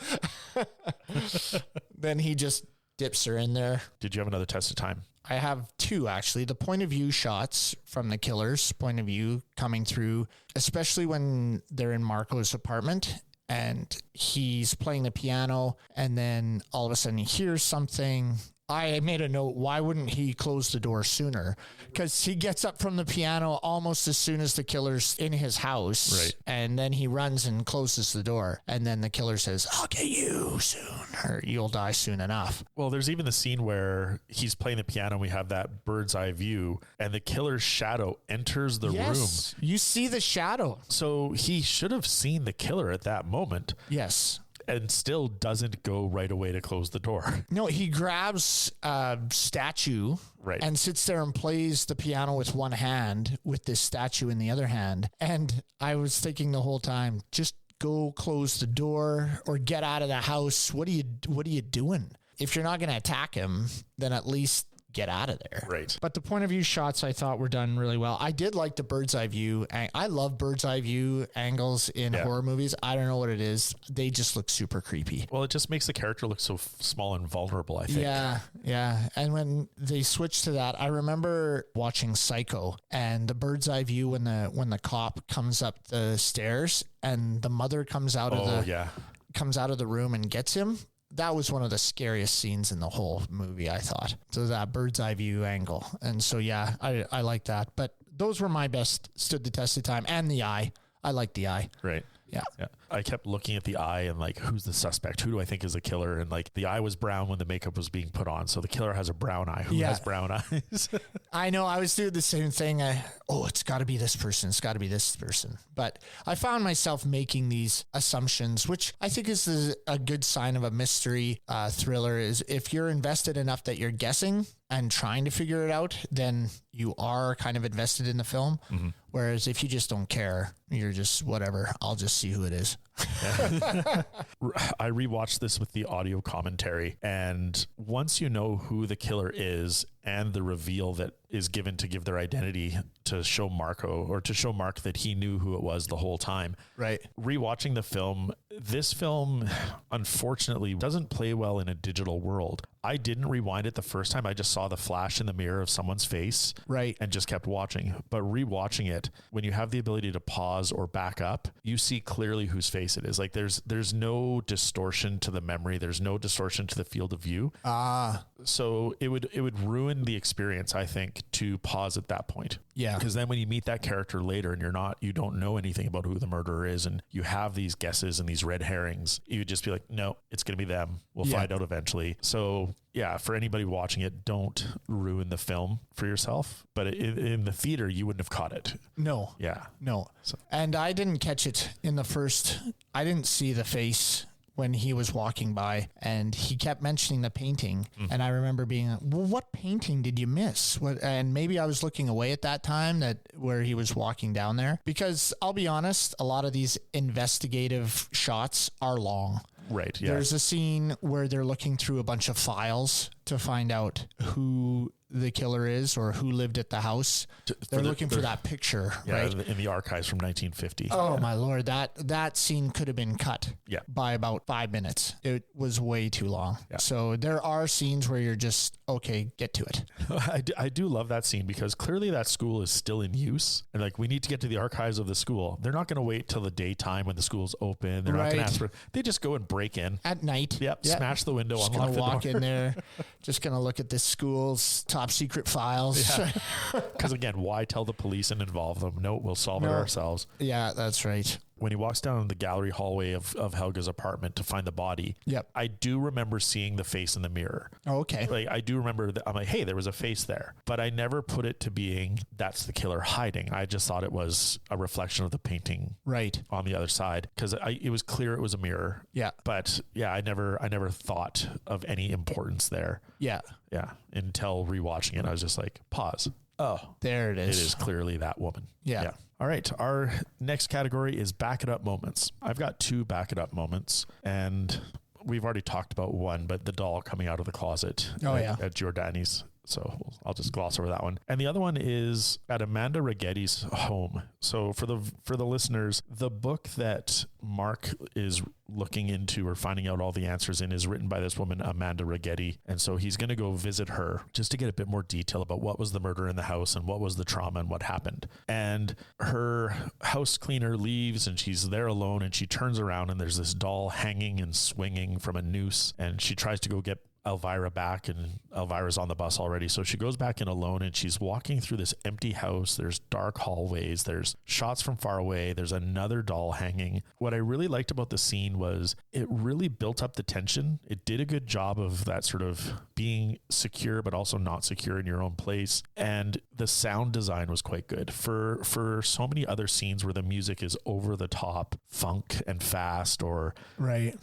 Then he just dips her in there. Did you have another test of time? I have two, actually. The point of view shots from the killer's point of view coming through, especially when they're in Marco's apartment and he's playing the piano, and then all of a sudden he hears something. I made a note, why wouldn't he close the door sooner? Because he gets up from the piano almost as soon as the killer's in his house. Right. And then he runs and closes the door. And then the killer says, I'll get you soon, or you'll die soon enough. Well, there's even the scene where he's playing the piano and we have that bird's eye view and the killer's shadow enters the room. You see the shadow. So he should have seen the killer at that moment. Yes. And still doesn't go right away to close the door. No, he grabs a statue and sits there and plays the piano with one hand with this statue in the other hand. And I was thinking the whole time, just go close the door or get out of the house. What are you doing? If you're not going to attack him, then at least get out of there. Right. But the point of view shots I thought were done really well. I did like the bird's eye view. I love bird's eye view angles in horror movies. I don't know what it is. They just look super creepy. Well, it just makes the character look so small and vulnerable, I think. Yeah. And when they switched to that, I remember watching Psycho and the bird's eye view when the cop comes up the stairs and the mother comes out of the room and gets him. That was one of the scariest scenes in the whole movie, I thought. So that bird's eye view angle. And so, yeah, I like that. But those were my best, stood the test of time. And the eye. I like the eye. Right. Yeah. I kept looking at the eye and like, who's the suspect? Who do I think is the killer? And like the eye was brown when the makeup was being put on. So the killer has a brown eye. Who has brown eyes? I know. I was doing the same thing. It's got to be this person. It's got to be this person. But I found myself making these assumptions, which I think is a good sign of a mystery thriller, is if you're invested enough that you're guessing and trying to figure it out, then you are kind of invested in the film. Mm-hmm. Whereas if you just don't care, you're just whatever, I'll just see who it is. I rewatched this with the audio commentary, and once you know who the killer is and the reveal that is given to give their identity to show Marco, or to show Mark that he knew who it was the whole time. Right. Rewatching the film, this film unfortunately doesn't play well in a digital world. I didn't rewind it the first time. I just saw the flash in the mirror of someone's face. Right. And just kept watching. But rewatching it, when you have the ability to pause or back up, you see clearly whose face it is. Like there's no distortion to the memory. There's no distortion to the field of view. So it would ruin the experience, I think, to pause at that point. Yeah. Because then when you meet that character later and you don't know anything about who the murderer is, and you have these guesses and these red herrings, you would just be like, no, it's going to be them. We'll find out eventually. So yeah, for anybody watching it, don't ruin the film for yourself. But in the theater, you wouldn't have caught it. No. Yeah. No. So. And I didn't catch it in the first. I didn't see the face when he was walking by, and he kept mentioning the painting. Mm-hmm. And I remember being, well, what painting did you miss? And maybe I was looking away at that time where he was walking down there, because I'll be honest, a lot of these investigative shots are long. Right. Yeah. There's a scene where they're looking through a bunch of files to find out who the killer is or who lived at the house. They're looking for that picture, right? In the archives from 1950. Oh my Lord. That scene could have been cut by about 5 minutes. It was way too long. Yeah. So there are scenes where you're just, okay, get to it. I do love that scene, because clearly that school is still in use. And like, we need to get to the archives of the school. They're not going to wait till the daytime when the school's open. They're not going to ask for, they just go and break in. At night. Yep. Smash the window. Just going to walk in there. Just going to look at this school's top secret files. Because again, why tell the police and involve them? No, we'll solve it ourselves. Yeah, that's right. When he walks down the gallery hallway of Helga's apartment to find the body, I do remember seeing the face in the mirror. Oh, okay. Like, I do remember that. I'm like, hey, there was a face there. But I never put it to being that's the killer hiding. I just thought it was a reflection of the painting on the other side, because it was clear it was a mirror. Yeah. But yeah, I never thought of any importance there. Yeah. Yeah. Until rewatching it, I was just like, pause. Oh, there it is. It is clearly that woman. Yeah. All right. Our next category is back it up moments. I've got 2 back it up moments, and we've already talked about one, but the doll coming out of the closet at Giordani's. So I'll just gloss over that one. And the other one is at Amanda Righetti's home. So for the listeners, the book that Mark is looking into or finding out all the answers in is written by this woman, Amanda Righetti. And so he's going to go visit her just to get a bit more detail about what was the murder in the house and what was the trauma and what happened. And her house cleaner leaves and she's there alone, and she turns around and there's this doll hanging and swinging from a noose, and she tries to go get Elvira back, and Elvira's on the bus already. So she goes back in alone, and she's walking through this empty house. There's dark hallways. There's shots from far away. There's another doll hanging. What I really liked about the scene was it really built up the tension. It did a good job of that sort of being secure, but also not secure in your own place. And the sound design was quite good for so many other scenes where the music is over the top, funk and fast, or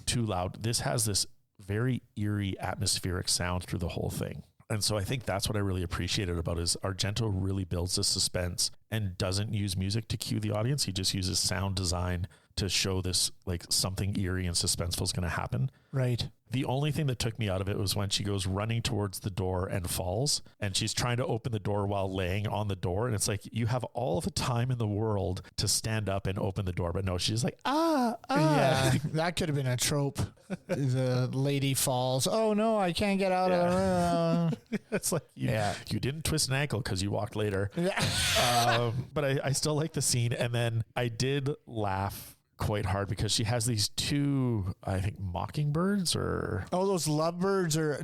too loud. This has this very eerie atmospheric sound through the whole thing. And so I think that's what I really appreciated about it, is Argento really builds the suspense and doesn't use music to cue the audience. He just uses sound design to show this like something eerie and suspenseful is going to happen. Right. The only thing that took me out of it was when she goes running towards the door and falls, and she's trying to open the door while laying on the door. And it's like, you have all the time in the world to stand up and open the door. But no, she's like, Yeah, that could have been a trope. The lady falls. Oh no, I can't get out of the It's like, you didn't twist an ankle because you walked later. Yeah. But I still like the scene. And then I did laugh quite hard because she has these two, I think, mockingbirds or... Oh, those lovebirds are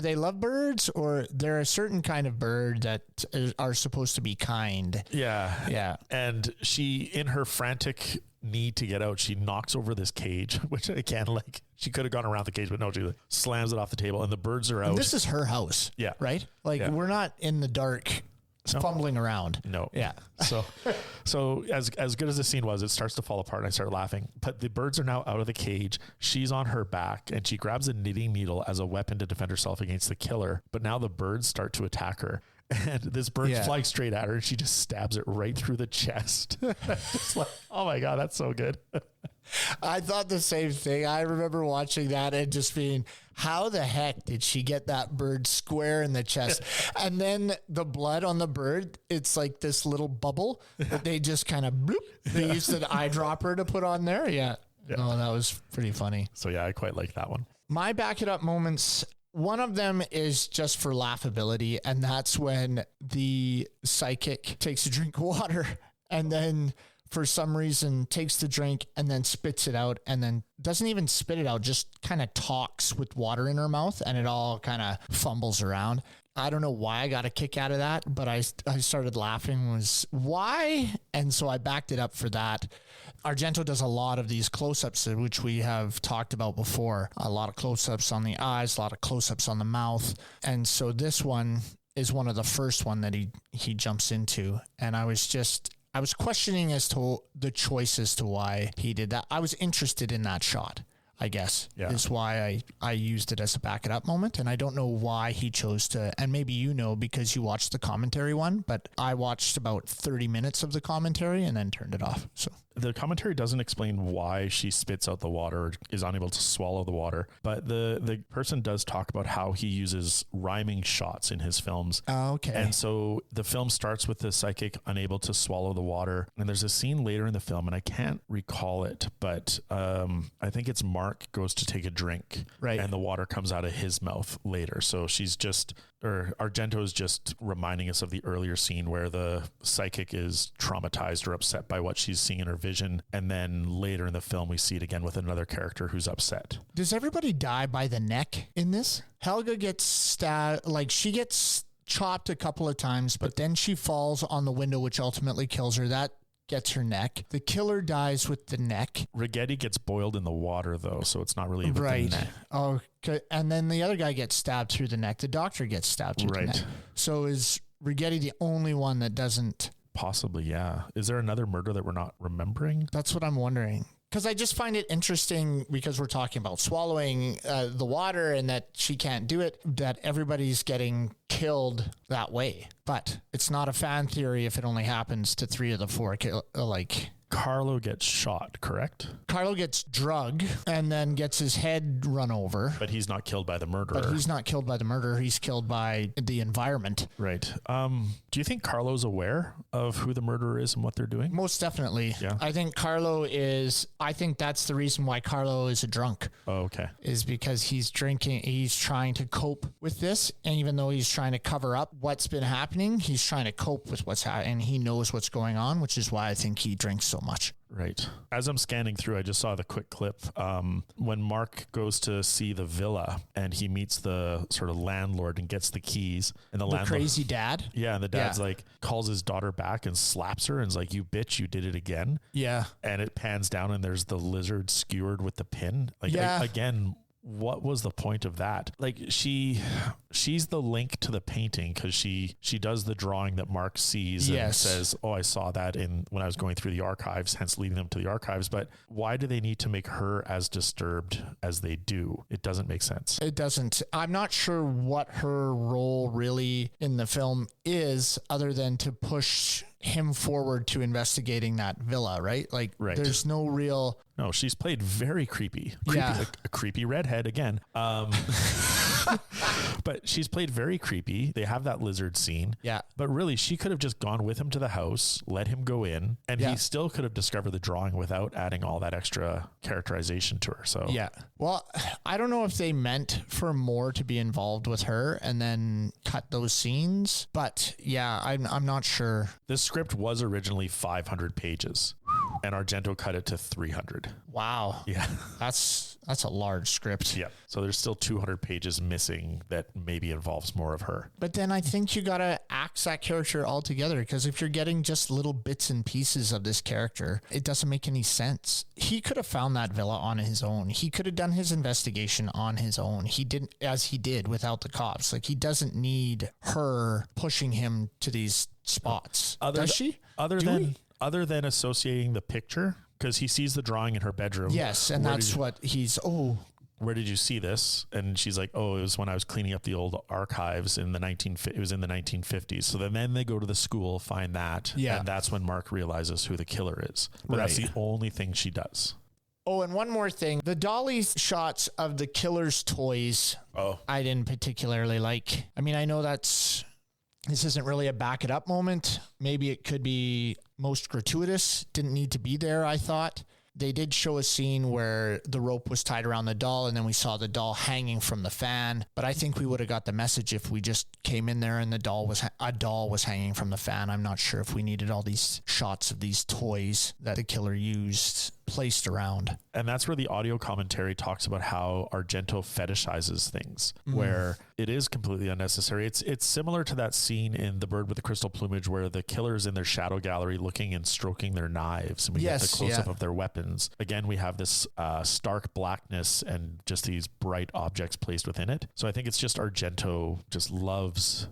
they lovebirds, or they're a certain kind of bird that are supposed to be kind? Yeah. Yeah. And she, in her frantic need to get out, she knocks over this cage, which again, like, she could have gone around the cage, but no, she slams it off the table and the birds are out. And this is her house. Yeah. Right? Like, we're not in the dark fumbling around. No. Yeah. So as good as the scene was, it starts to fall apart and I start laughing. But the birds are now out of the cage. She's on her back and she grabs a knitting needle as a weapon to defend herself against the killer. But now the birds start to attack her. And this bird flies straight at her and she just stabs it right through the chest. Just like, oh my God, that's so good. I thought the same thing. I remember watching that and just being, how the heck did she get that bird square in the chest? And then the blood on the bird, it's like this little bubble that they just kind of bloop. They used an eyedropper to put on there. Yeah. Oh, that was pretty funny. So yeah, I quite like that one. My back it up moments, one of them is just for laughability. And that's when the psychic takes a drink of water and then for some reason takes the drink and then spits it out and then doesn't even spit it out, just kind of talks with water in her mouth and it all kind of fumbles around. I don't know why I got a kick out of that, but I started laughing. Was why? And so I backed it up for that. Argento does a lot of these close-ups, which we have talked about before. A lot of close-ups on the eyes, a lot of close-ups on the mouth. And so this one is one of the first one that he jumps into. And I was questioning as to the choice as to why he did that. I was interested in that shot, I guess, is why I used it as a back it up moment. And I don't know why he chose to, and maybe you know because you watched the commentary one, but I watched about 30 minutes of the commentary and then turned it off. So the commentary doesn't explain why she spits out the water or is unable to swallow the water, but the person does talk about how he uses rhyming shots in his films. Oh, okay. And so the film starts with the psychic unable to swallow the water. And there's a scene later in the film, and I can't recall it, but I think it's Mark goes to take a drink, right? And the water comes out of his mouth later. So Argento is just reminding us of the earlier scene where the psychic is traumatized or upset by what she's seeing in her vision. And then later in the film, we see it again with another character who's upset. Does everybody die by the neck in this? Helga gets stabbed, like she gets chopped a couple of times, but then she falls on the window, which ultimately kills her. That gets her neck. The killer dies with the neck. Rigetti gets boiled in the water though, so it's not really with the neck. Oh, okay. And then the other guy gets stabbed through the neck. The doctor gets stabbed through the neck. So is Rigetti the only one that doesn't? Possibly, yeah. Is there another murder that we're not remembering? That's what I'm wondering. Because I just find it interesting because we're talking about swallowing the water and that she can't do it, that everybody's getting killed that way. But it's not a fan theory if it only happens to 3 of the 4. Carlo gets shot, correct? Carlo gets drugged and then gets his head run over. But he's not killed by the murderer. But he's not killed by the murderer. He's killed by the environment. Right. Do you think Carlo's aware of who the murderer is and what they're doing? Most definitely. Yeah. I think that's the reason why Carlo is a drunk. Oh, okay. Is because he's drinking. He's trying to cope with this. And even though he's trying to cover up what's been happening, he's trying to cope with what's happening. And he knows what's going on, which is why I think he drinks so much. Right. As I'm scanning through, I just saw the quick clip when Mark goes to see the villa and he meets the sort of landlord and gets the keys. And the landlord, crazy dad. Yeah. And the dad's like calls his daughter back and slaps her and is like, "You bitch, you did it again." Yeah. And it pans down and there's the lizard skewered with the pin. Like, again, what was the point of that? Like she's the link to the painting because she does the drawing that Mark sees and says, oh, I saw that when I was going through the archives, hence leading them to the archives. But why do they need to make her as disturbed as they do? It doesn't make sense. It doesn't. I'm not sure what her role really in the film is, other than to push him forward to investigating that villa, right? Like, there's no real... No, she's played very creepy. Like a creepy redhead again. But she's played very creepy. They have that lizard scene. Yeah. But really, she could have just gone with him to the house, let him go in, and he still could have discovered the drawing without adding all that extra characterization to her. So yeah. Well, I don't know if they meant for more to be involved with her and then cut those scenes, but yeah, I'm not sure. This script was originally 500 pages. And Argento cut it to 300. Wow. Yeah. That's a large script. Yeah. So there's still 200 pages missing that maybe involves more of her. But then I think you got to axe that character altogether, because if you're getting just little bits and pieces of this character, it doesn't make any sense. He could have found that villa on his own. He could have done his investigation on his own. He didn't, as he did without the cops. Like, he doesn't need her pushing him to these spots. Does she? Other than associating the picture, because he sees the drawing in her bedroom. Yes, and that's what he's, where did you see this? And she's like, oh, it was when I was cleaning up the old archives in the 1950s. So then they go to the school, find that. Yeah. And that's when Mark realizes who the killer is. But that's the only thing she does. Oh, and one more thing. The dolly shots of the killer's toys, I didn't particularly like. I mean, I know this isn't really a back it up moment. Maybe it could be most gratuitous. Didn't need to be there, I thought. They did show a scene where the rope was tied around the doll, and then we saw the doll hanging from the fan. But I think we would have got the message if we just came in there and a doll was hanging from the fan. I'm not sure if we needed all these shots of these toys that the killer used placed around. And that's where the audio commentary talks about how Argento fetishizes things, where it is completely unnecessary. It's similar to that scene in The Bird with the Crystal Plumage where the killer's in their shadow gallery looking and stroking their knives, and we get the close-up of their weapons. Again, we have this stark blackness and just these bright objects placed within it. So I think it's just Argento just loves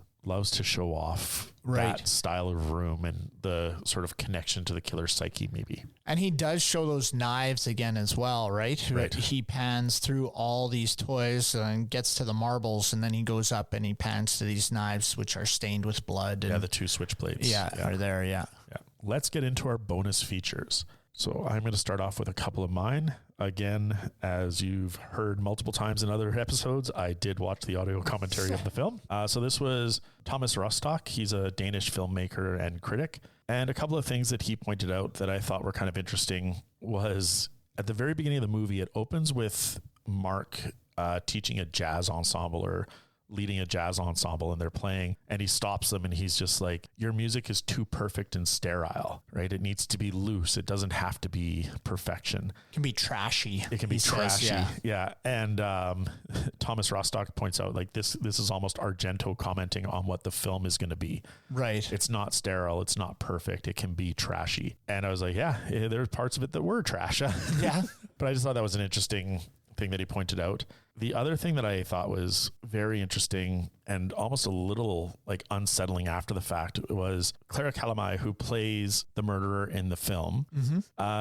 to show off that style of room and the sort of connection to the killer's psyche, maybe. And he does show those knives again as well, right? He pans through all these toys and gets to the marbles, and then he goes up and he pans to these knives, which are stained with blood. And the two switchblades. Are there, yeah. Let's get into our bonus features. So I'm going to start off with a couple of mine. Again, as you've heard multiple times in other episodes, I did watch the audio commentary of the film. So this was Thomas Rostock. He's a Danish filmmaker and critic. And a couple of things that he pointed out that I thought were kind of interesting was at the very beginning of the movie, it opens with Mark teaching a jazz ensemble or leading a jazz ensemble, and they're playing, and he stops them and he's just like, your music is too perfect and sterile, right? It needs to be loose. It doesn't have to be perfection. It can be trashy. It can be trashy. Yeah. And Thomas Rostock points out like this is almost Argento commenting on what the film is going to be. Right. It's not sterile. It's not perfect. It can be trashy. And I was like, there's parts of it that were trash. Yeah. But I just thought that was an interesting thing that he pointed out. The other thing that I thought was very interesting and almost a little like unsettling after the fact was Clara Calamai, who plays the murderer in the film.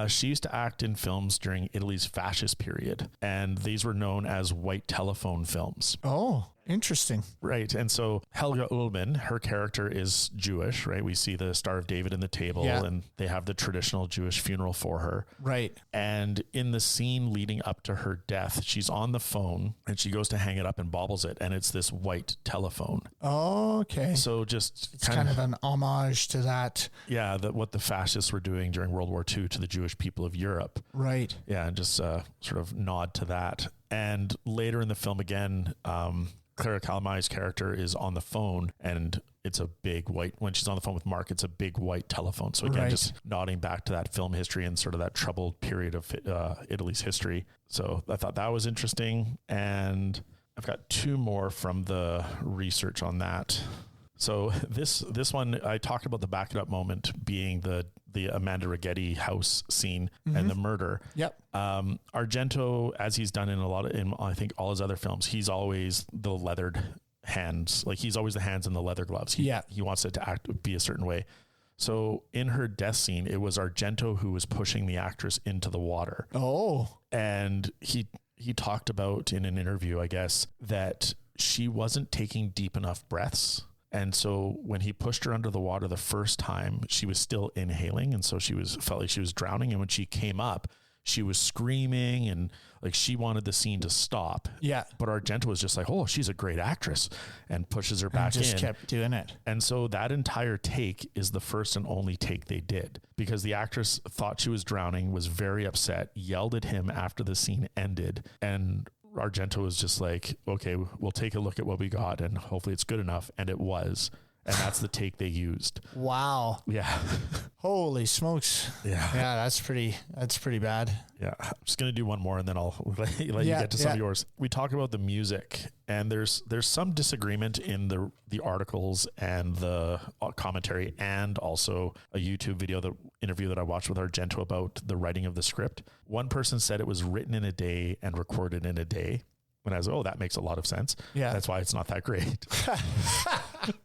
She used to act in films during Italy's fascist period, and these were known as white telephone films. Oh, interesting. Right. And so Helga Ullman, her character is Jewish, right? We see the Star of David in the table, and they have the traditional Jewish funeral for her. Right. And in the scene leading up to her death, she's on the phone and she goes to hang it up and bobbles it, and it's this white telephone. Oh, okay. So just it's kind of an homage to that. Yeah, what the fascists were doing during World War II to the Jewish people of Europe. Right. Yeah, and just sort of nod to that. And later in the film again, Clara Calamai's character is on the phone, and it's a big white, when she's on the phone with Mark, it's a big white telephone. So again, just nodding back to that film history and sort of that troubled period of Italy's history. So I thought that was interesting. And I've got two more from the research on that. So this one, I talked about the back it up moment being the Amanda Righetti house scene and the murder. Yep. Argento, as he's done in I think all his other films, he's always the leathered hands. Like he's always the hands in the leather gloves. He wants it to be a certain way. So in her death scene, it was Argento who was pushing the actress into the water. Oh. And he talked about in an interview, I guess, that she wasn't taking deep enough breaths. And so when he pushed her under the water the first time, she was still inhaling. And so felt like she was drowning. And when she came up, she was screaming and like she wanted the scene to stop. Yeah. But Argento was just like, oh, she's a great actress, and pushes her back in. Just kept doing it. And so that entire take is the first and only take they did, because the actress thought she was drowning, was very upset, yelled at him after the scene ended. And Argento was just like, okay, we'll take a look at what we got and hopefully it's good enough. And it was. And that's the take they used. Wow. Yeah. Holy smokes. Yeah. Yeah, that's pretty bad. Yeah. I'm just going to do one more and then I'll let you get to some of yours. We talk about the music, and there's some disagreement in the articles and the commentary, and also a YouTube interview that I watched with Argento about the writing of the script. One person said it was written in a day and recorded in a day. And I was, that makes a lot of sense. Yeah. That's why it's not that great.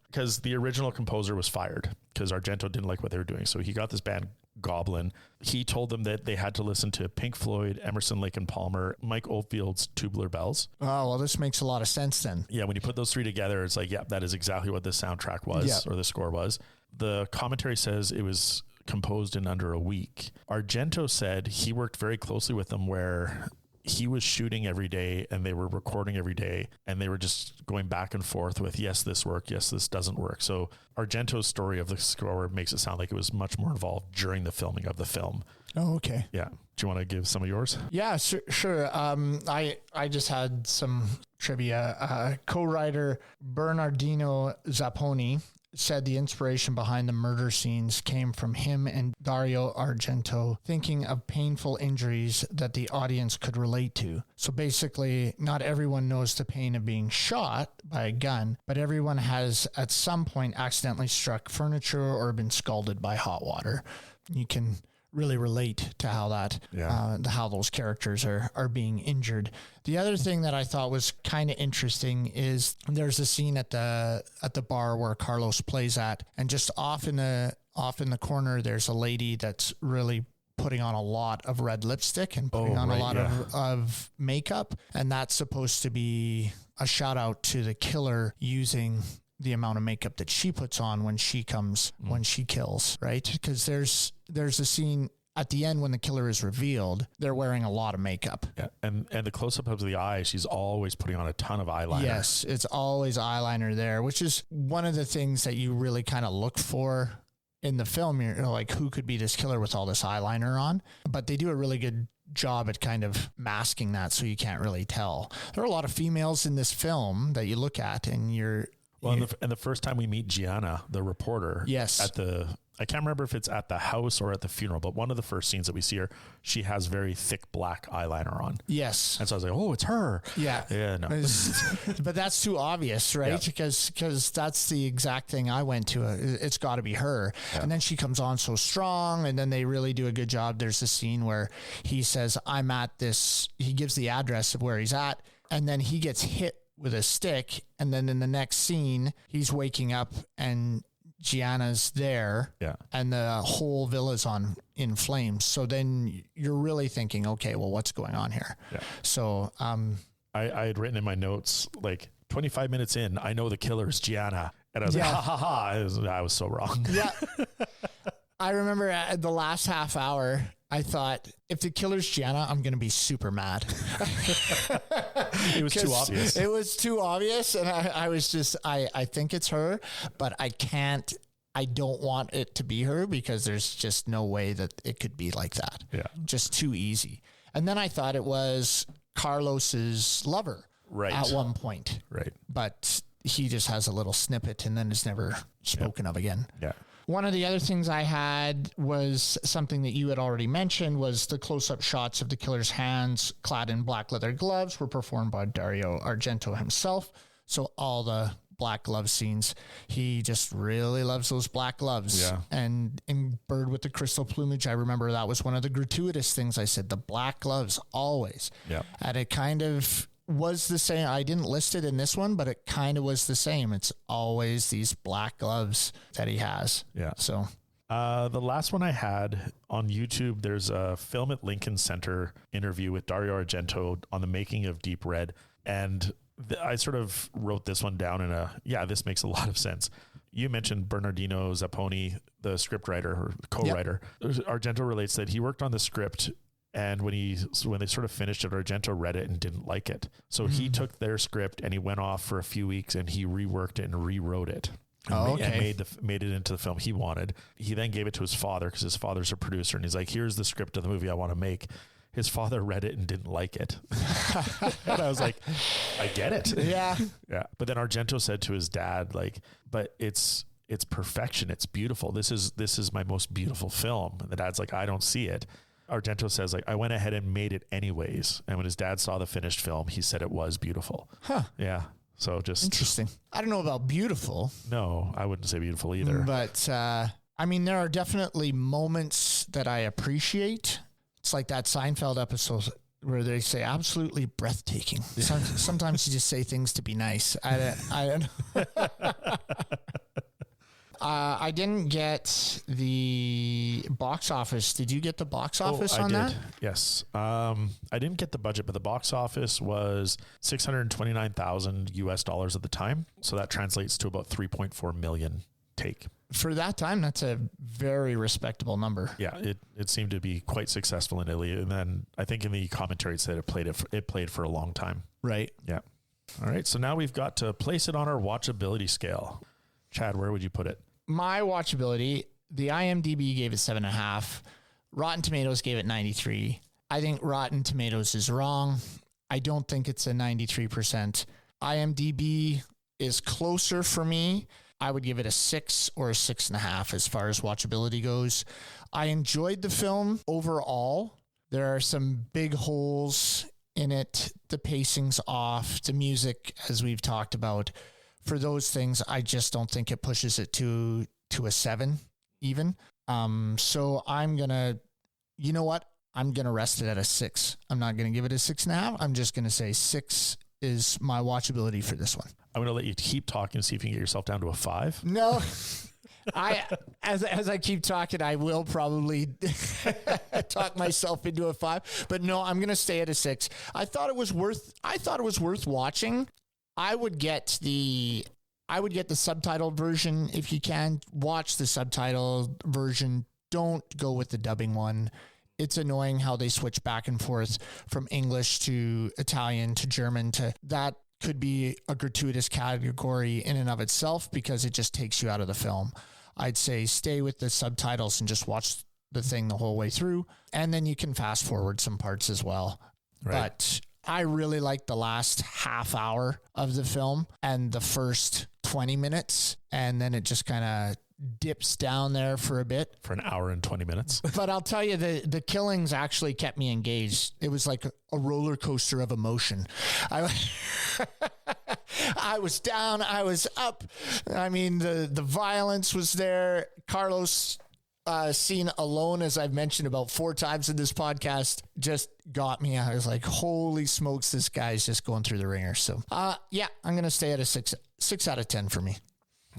Because the original composer was fired because Argento didn't like what they were doing. So he got this band Goblin. He told them that they had to listen to Pink Floyd, Emerson, Lake and Palmer, Mike Oldfield's Tubular Bells. Oh, well, this makes a lot of sense then. Yeah. When you put those three together, it's like, yeah, that is exactly what the soundtrack was, or the score was. The commentary says it was composed in under a week. Argento said he worked very closely with them, where he was shooting every day and they were recording every day, and they were just going back and forth with, yes, this worked, yes, this doesn't work. So Argento's story of the score makes it sound like it was much more involved during the filming of the film. Oh, okay. Yeah. Do you want to give some of yours? Yeah, sure. I just had some trivia. Co-writer Bernardino Zapponi said the inspiration behind the murder scenes came from him and Dario Argento thinking of painful injuries that the audience could relate to. So basically, not everyone knows the pain of being shot by a gun, but everyone has at some point accidentally struck furniture or been scalded by hot water. You can really relate to how how those characters are being injured. The other thing that I thought was kind of interesting is there's a scene at the bar where Carlos plays at, and just off in the corner there's a lady that's really putting on a lot of red lipstick and putting on a lot of makeup, and that's supposed to be a shout out to the killer using the amount of makeup that she puts on when she kills, right? Because there's a scene at the end when the killer is revealed, they're wearing a lot of makeup. Yeah. And the close-up of the eye, she's always putting on a ton of eyeliner. Yes, it's always eyeliner there, which is one of the things that you really kind of look for in the film. You're like, who could be this killer with all this eyeliner on? But they do a really good job at kind of masking that, so you can't really tell. There are a lot of females in this film that you look at and you're... Well, and the first time we meet Gianna, the reporter, yes, I can't remember if it's at the house or at the funeral, but one of the first scenes that we see her, she has very thick black eyeliner on. Yes. And so I was like, oh, it's her. Yeah. Yeah, no. But that's too obvious, right? Yeah. Because that's the exact thing I went to. It's got to be her. Yeah. And then she comes on so strong, and then they really do a good job. There's a scene where he says, I'm at this, he gives the address of where he's at, and then he gets hit with a stick, and then in the next scene he's waking up and Gianna's there, and the whole villa's in flames. So then you're really thinking, okay, well, what's going on here? Yeah. So I had written in my notes, like 25 minutes in, I know the killer is Gianna, and I was like, ha ha ha! I was so wrong. Yeah. I remember at the last half hour, I thought, if the killer's Gianna, I'm going to be super mad. It was too obvious. It was too obvious. And I was just, I think it's her, but I don't want it to be her because there's just no way that it could be like that. Yeah. Just too easy. And then I thought it was Carlos's lover at one point. Right. But he just has a little snippet and then is never spoken of again. Yeah. One of the other things I had was something that you had already mentioned, was the close-up shots of the killer's hands clad in black leather gloves were performed by Dario Argento himself. So all the black glove scenes, he just really loves those black gloves. Yeah. And in Bird with the Crystal Plumage, I remember that was one of the gratuitous things I said, the black gloves always. Yeah. And it kind of was the same. I didn't list it in this one, but it kind of was the same. It's always these black gloves that he has. Yeah. So the last one I had on YouTube, there's a Film at Lincoln Center interview with Dario Argento on the making of Deep Red. And I sort of wrote this one down this makes a lot of sense. You mentioned Bernardino Zapponi, the scriptwriter or co-writer. Yep. Argento relates that he worked on the script, and when they sort of finished it, Argento read it and didn't like it. So he took their script and he went off for a few weeks and he reworked it and rewrote it. And made it into the film he wanted. He then gave it to his father because his father's a producer, and he's like, here's the script of the movie I want to make. His father read it and didn't like it. And I was like, I get it. Yeah. Yeah. But then Argento said to his dad, like, but it's perfection. It's beautiful. This is my most beautiful film. And the dad's like, I don't see it. Argento says, like, I went ahead and made it anyways. And when his dad saw the finished film, he said it was beautiful. Huh. Yeah. So just interesting. I don't know about beautiful. No, I wouldn't say beautiful either. But I mean, there are definitely moments that I appreciate. It's like that Seinfeld episode where they say absolutely breathtaking. Sometimes you just say things to be nice. I don't know. I didn't get the box office. Did you get the box office on that? Yes. I didn't get the budget, but the box office was $629,000 at the time. So that translates to about 3.4 million take. For that time, that's a very respectable number. Yeah, it seemed to be quite successful in Italy. And then I think in the commentary it said it played for a long time. Right. Yeah. All right. So now we've got to place it on our watchability scale. Chad, where would you put it? My watchability, the IMDb gave it 7.5. Rotten Tomatoes gave it 93. I think Rotten Tomatoes is wrong. I don't think it's a 93%. IMDb is closer for me. I would give it a 6 or a 6.5 as far as watchability goes. I enjoyed the film overall. There are some big holes in it. The pacing's off. The music, as we've talked about. For those things, I just don't think it pushes it to a 7 even. So I'm going to, you know what? I'm going to rest it at a 6. I'm not going to give it a 6.5. I'm just going to say 6 is my watchability for this one. I'm going to let you keep talking and see if you can get yourself down to a 5. No, as I keep talking, I will probably talk myself into a 5, but no, I'm going to stay at a 6. I thought it was worth watching. I would get the subtitled version. If you can, watch the subtitled version. Don't go with the dubbing one. It's annoying how they switch back and forth from English to Italian to German to that. Could be a gratuitous category in and of itself because it just takes you out of the film. I'd say stay with the subtitles and just watch the thing the whole way through. And then you can fast forward some parts as well. Right. But I really like the last half hour of the film and the first 20 minutes. And then it just kind of dips down there for a bit. For an hour and 20 minutes. But I'll tell you, the killings actually kept me engaged. It was like a roller coaster of emotion. I was down, I was up. I mean, the violence was there. Carlos scene alone, as I've mentioned about 4 times in this podcast, just got me. I was like, holy smokes, this guy's just going through the ringer. So yeah, I'm going to stay at a 6 out of 10 for me.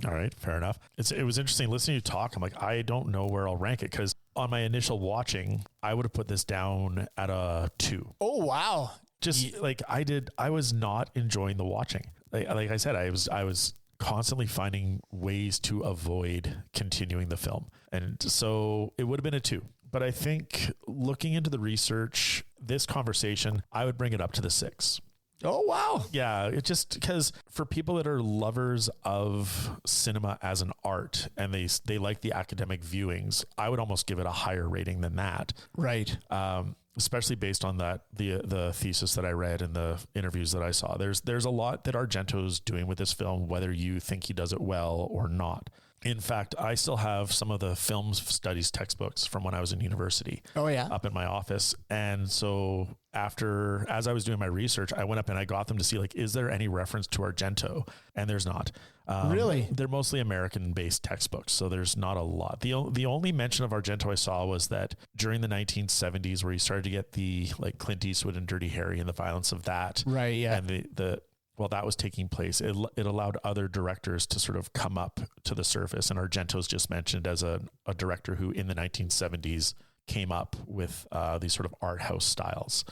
All right, fair enough. It was interesting listening to you talk. I'm like, I don't know where I'll rank it because on my initial watching, I would have put this down at a 2. Oh, wow. Just like I did, I was not enjoying the watching. Like I said, I was constantly finding ways to avoid continuing the film. And so it would have been a 2. But I think looking into the research, this conversation, I would bring it up to the 6. Oh, wow. Yeah, it just because for people that are lovers of cinema as an art and they like the academic viewings, I would almost give it a higher rating than that. Right. Especially based on the thesis that I read and the interviews that I saw. There's a lot that Argento's doing with this film, whether you think he does it well or not. In fact, I still have some of the film studies textbooks from when I was in university. Oh yeah. Up in my office. And so as I was doing my research, I went up and I got them to see, like, is there any reference to Argento? And there's not. Really? They're mostly American-based textbooks, so there's not a lot. The only mention of Argento I saw was that during the 1970s, where you started to get the, like, Clint Eastwood and Dirty Harry and the violence of that. Right, yeah. And while that was taking place, it allowed other directors to sort of come up to the surface. And Argento's just mentioned as a director who in the 1970s came up with these sort of art house styles.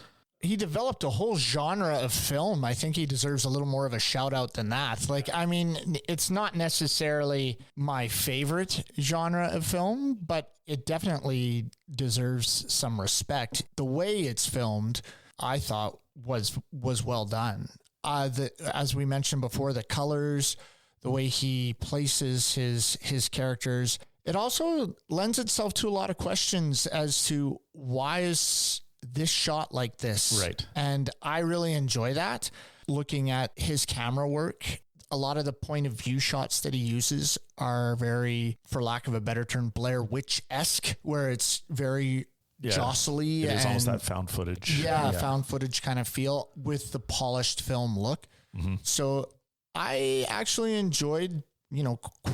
He developed a whole genre of film. I think he deserves a little more of a shout out than that. Like, I mean, it's not necessarily my favorite genre of film, but it definitely deserves some respect. The way it's filmed, I thought was well done. As we mentioned before, the colors, the way he places his characters, it also lends itself to a lot of questions as to why is this shot like this? Right. And I really enjoy that. Looking at his camera work, a lot of the point of view shots that he uses are very, for lack of a better term, Blair Witch-esque, where it's very jostly. It is almost that found footage. Yeah, found footage kind of feel with the polished film look. Mm-hmm. So I actually enjoyed,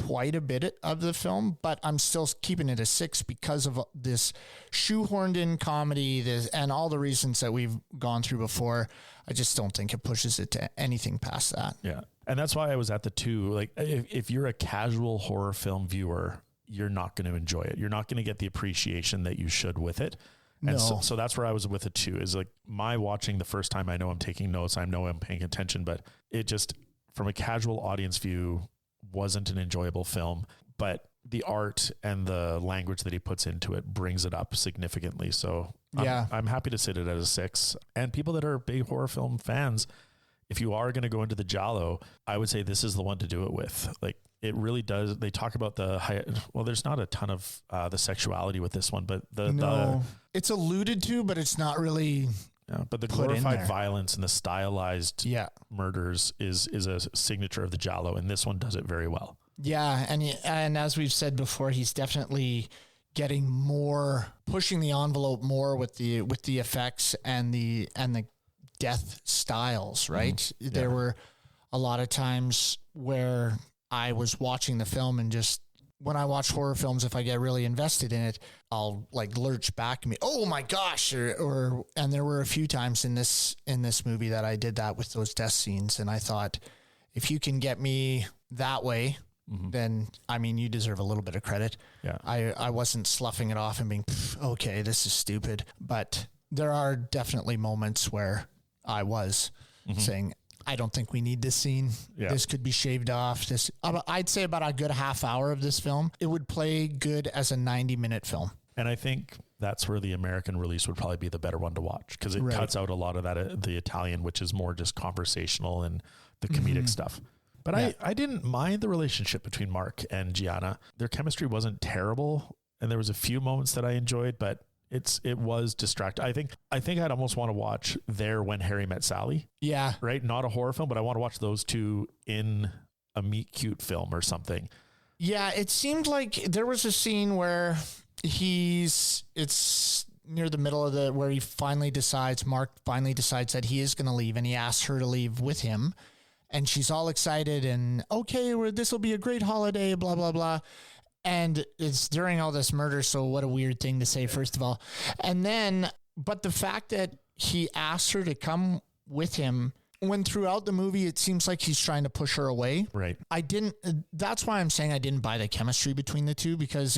quite a bit of the film, but I'm still keeping it a 6 because of this shoehorned in comedy, and all the reasons that we've gone through before. I just don't think it pushes it to anything past that. Yeah. And that's why I was at the 2. Like, if you're a casual horror film viewer, you're not going to enjoy it. You're not going to get the appreciation that you should with it. And so that's where I was with a 2, is like my watching the first time. I know I'm taking notes. I know I'm paying attention, but it just, from a casual audience view, wasn't an enjoyable film. But the art and the language that he puts into it brings it up significantly. So I'm happy to sit it at a 6. And people that are big horror film fans, if you are going to go into the giallo, I would say this is the one to do it with. Like, it really does. They talk about there's not a ton of the sexuality with this one, but it's alluded to, but it's not really. Yeah, but the glorified violence and the stylized murders is a signature of the giallo, and this one does it very well. Yeah, and as we've said before, he's definitely getting more, pushing the envelope more with the effects and the death styles, right? Mm-hmm. Yeah. There were a lot of times where I was watching the film, and just when I watch horror films, if I get really invested in it, I'll like lurch back and be, oh my gosh, and there were a few times in this movie that I did that with those death scenes, and I thought, if you can get me that way, mm-hmm. then I mean, you deserve a little bit of credit. Yeah, I wasn't sloughing it off and being, okay, this is stupid, but there are definitely moments where I was mm-hmm. saying, I don't think we need this scene. Yeah. This could be shaved off. I'd say about a good half hour of this film, it would play good as a 90-minute film. And I think that's where the American release would probably be the better one to watch, because it cuts out a lot of that, the Italian, which is more just conversational and the comedic mm-hmm. stuff. But I didn't mind the relationship between Mark and Gianna. Their chemistry wasn't terrible, and there was a few moments that I enjoyed, but it was distracting. I think I'd almost want to watch There When Harry Met Sally. Yeah. Right? Not a horror film, but I want to watch those two in a meet cute film or something. Yeah, it seemed like there was a scene where it's near the middle of where Mark finally decides that he is going to leave, and he asks her to leave with him. And she's all excited and, okay, this will be a great holiday, blah, blah, blah. And it's during all this murder, so what a weird thing to say, first of all. And then, but the fact that he asked her to come with him, when throughout the movie, it seems like he's trying to push her away. Right. That's why I'm saying I didn't buy the chemistry between the two, because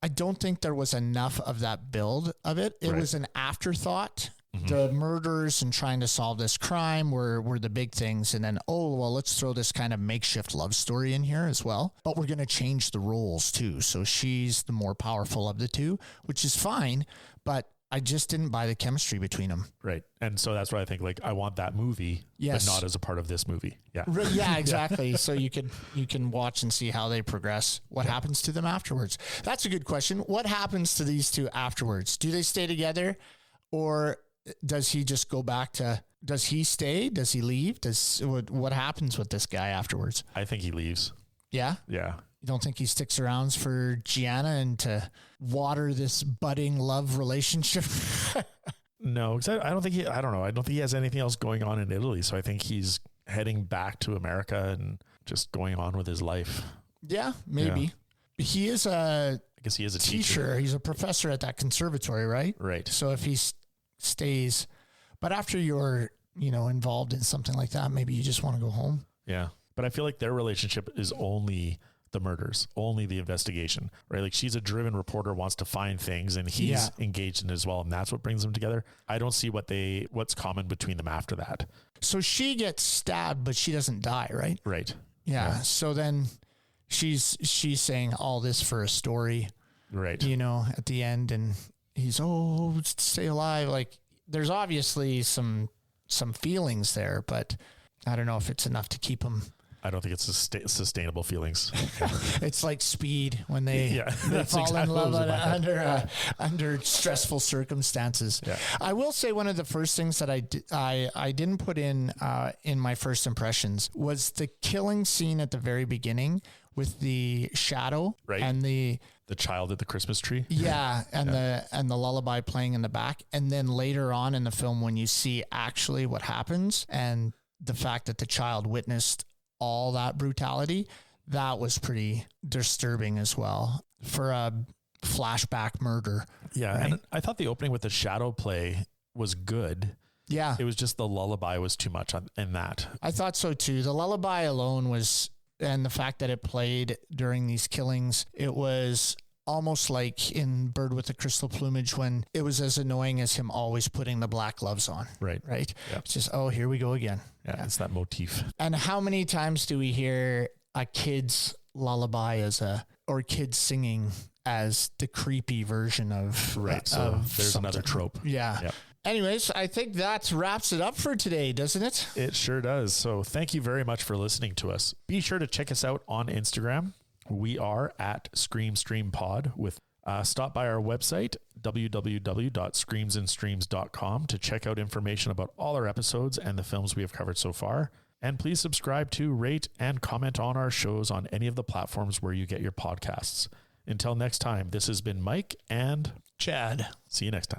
I don't think there was enough of that build of it. It was an afterthought. Mm-hmm. The murders and trying to solve this crime were the big things. And then, let's throw this kind of makeshift love story in here as well. But we're going to change the roles too. So she's the more powerful of the two, which is fine. But I just didn't buy the chemistry between them. Right. And so that's why I think, like, I want that movie, but not as a part of this movie. Yeah. Yeah, exactly. So you can watch and see how they progress. What happens to them afterwards? That's a good question. What happens to these two afterwards? Do they stay together, or does he just go back to, does he stay? Does he leave? What happens with this guy afterwards? I think he leaves. Yeah? Yeah. You don't think he sticks around for Gianna and to water this budding love relationship? No, because I don't think I don't know. I don't think he has anything else going on in Italy. So I think he's heading back to America and just going on with his life. Yeah, maybe. Yeah. He is I guess he is a teacher. He's a professor at that conservatory, right? Right. So if he stays, but after you're, involved in something like that, maybe you just want to go home. Yeah. But I feel like their relationship is only the murders, only the investigation, right? Like she's a driven reporter, wants to find things, and he's engaged in it as well. And that's what brings them together. I don't see what's common between them after that. So she gets stabbed, but she doesn't die, right? Right. Yeah. So then she's saying all this for a story, right? At the end, and he's, stay alive. Like there's obviously some feelings there, but I don't know if it's enough to keep him. I don't think it's sustainable feelings. It's like Speed when they fall in love under stressful circumstances. Yeah. I will say one of the first things that I didn't put in my first impressions was the killing scene at the very beginning with the shadow and the child at the Christmas tree. Yeah, and the lullaby playing in the back, and then later on in the film when you see actually what happens and the fact that the child witnessed all that brutality, that was pretty disturbing as well for a flashback murder. Yeah. Right? And I thought the opening with the shadow play was good. Yeah. It was just the lullaby was too much in that. I thought so too. The lullaby alone was, and the fact that it played during these killings, it was almost like in Bird with the Crystal Plumage when it was as annoying as him always putting the black gloves on. Right. Right. Yep. It's just, here we go again. Yeah. It's that motif. And how many times do we hear a kid's lullaby or kids singing as the creepy version of, right. So there's something. Another trope. Yeah. Yep. Anyways, I think that wraps it up for today, doesn't it? It sure does. So thank you very much for listening to us. Be sure to check us out on Instagram. We are at ScreamStreamPod with stop by our website, www.screamsandstreams.com to check out information about all our episodes and the films we have covered so far. And please subscribe to, rate, and comment on our shows on any of the platforms where you get your podcasts. Until next time, this has been Mike and Chad. See you next time.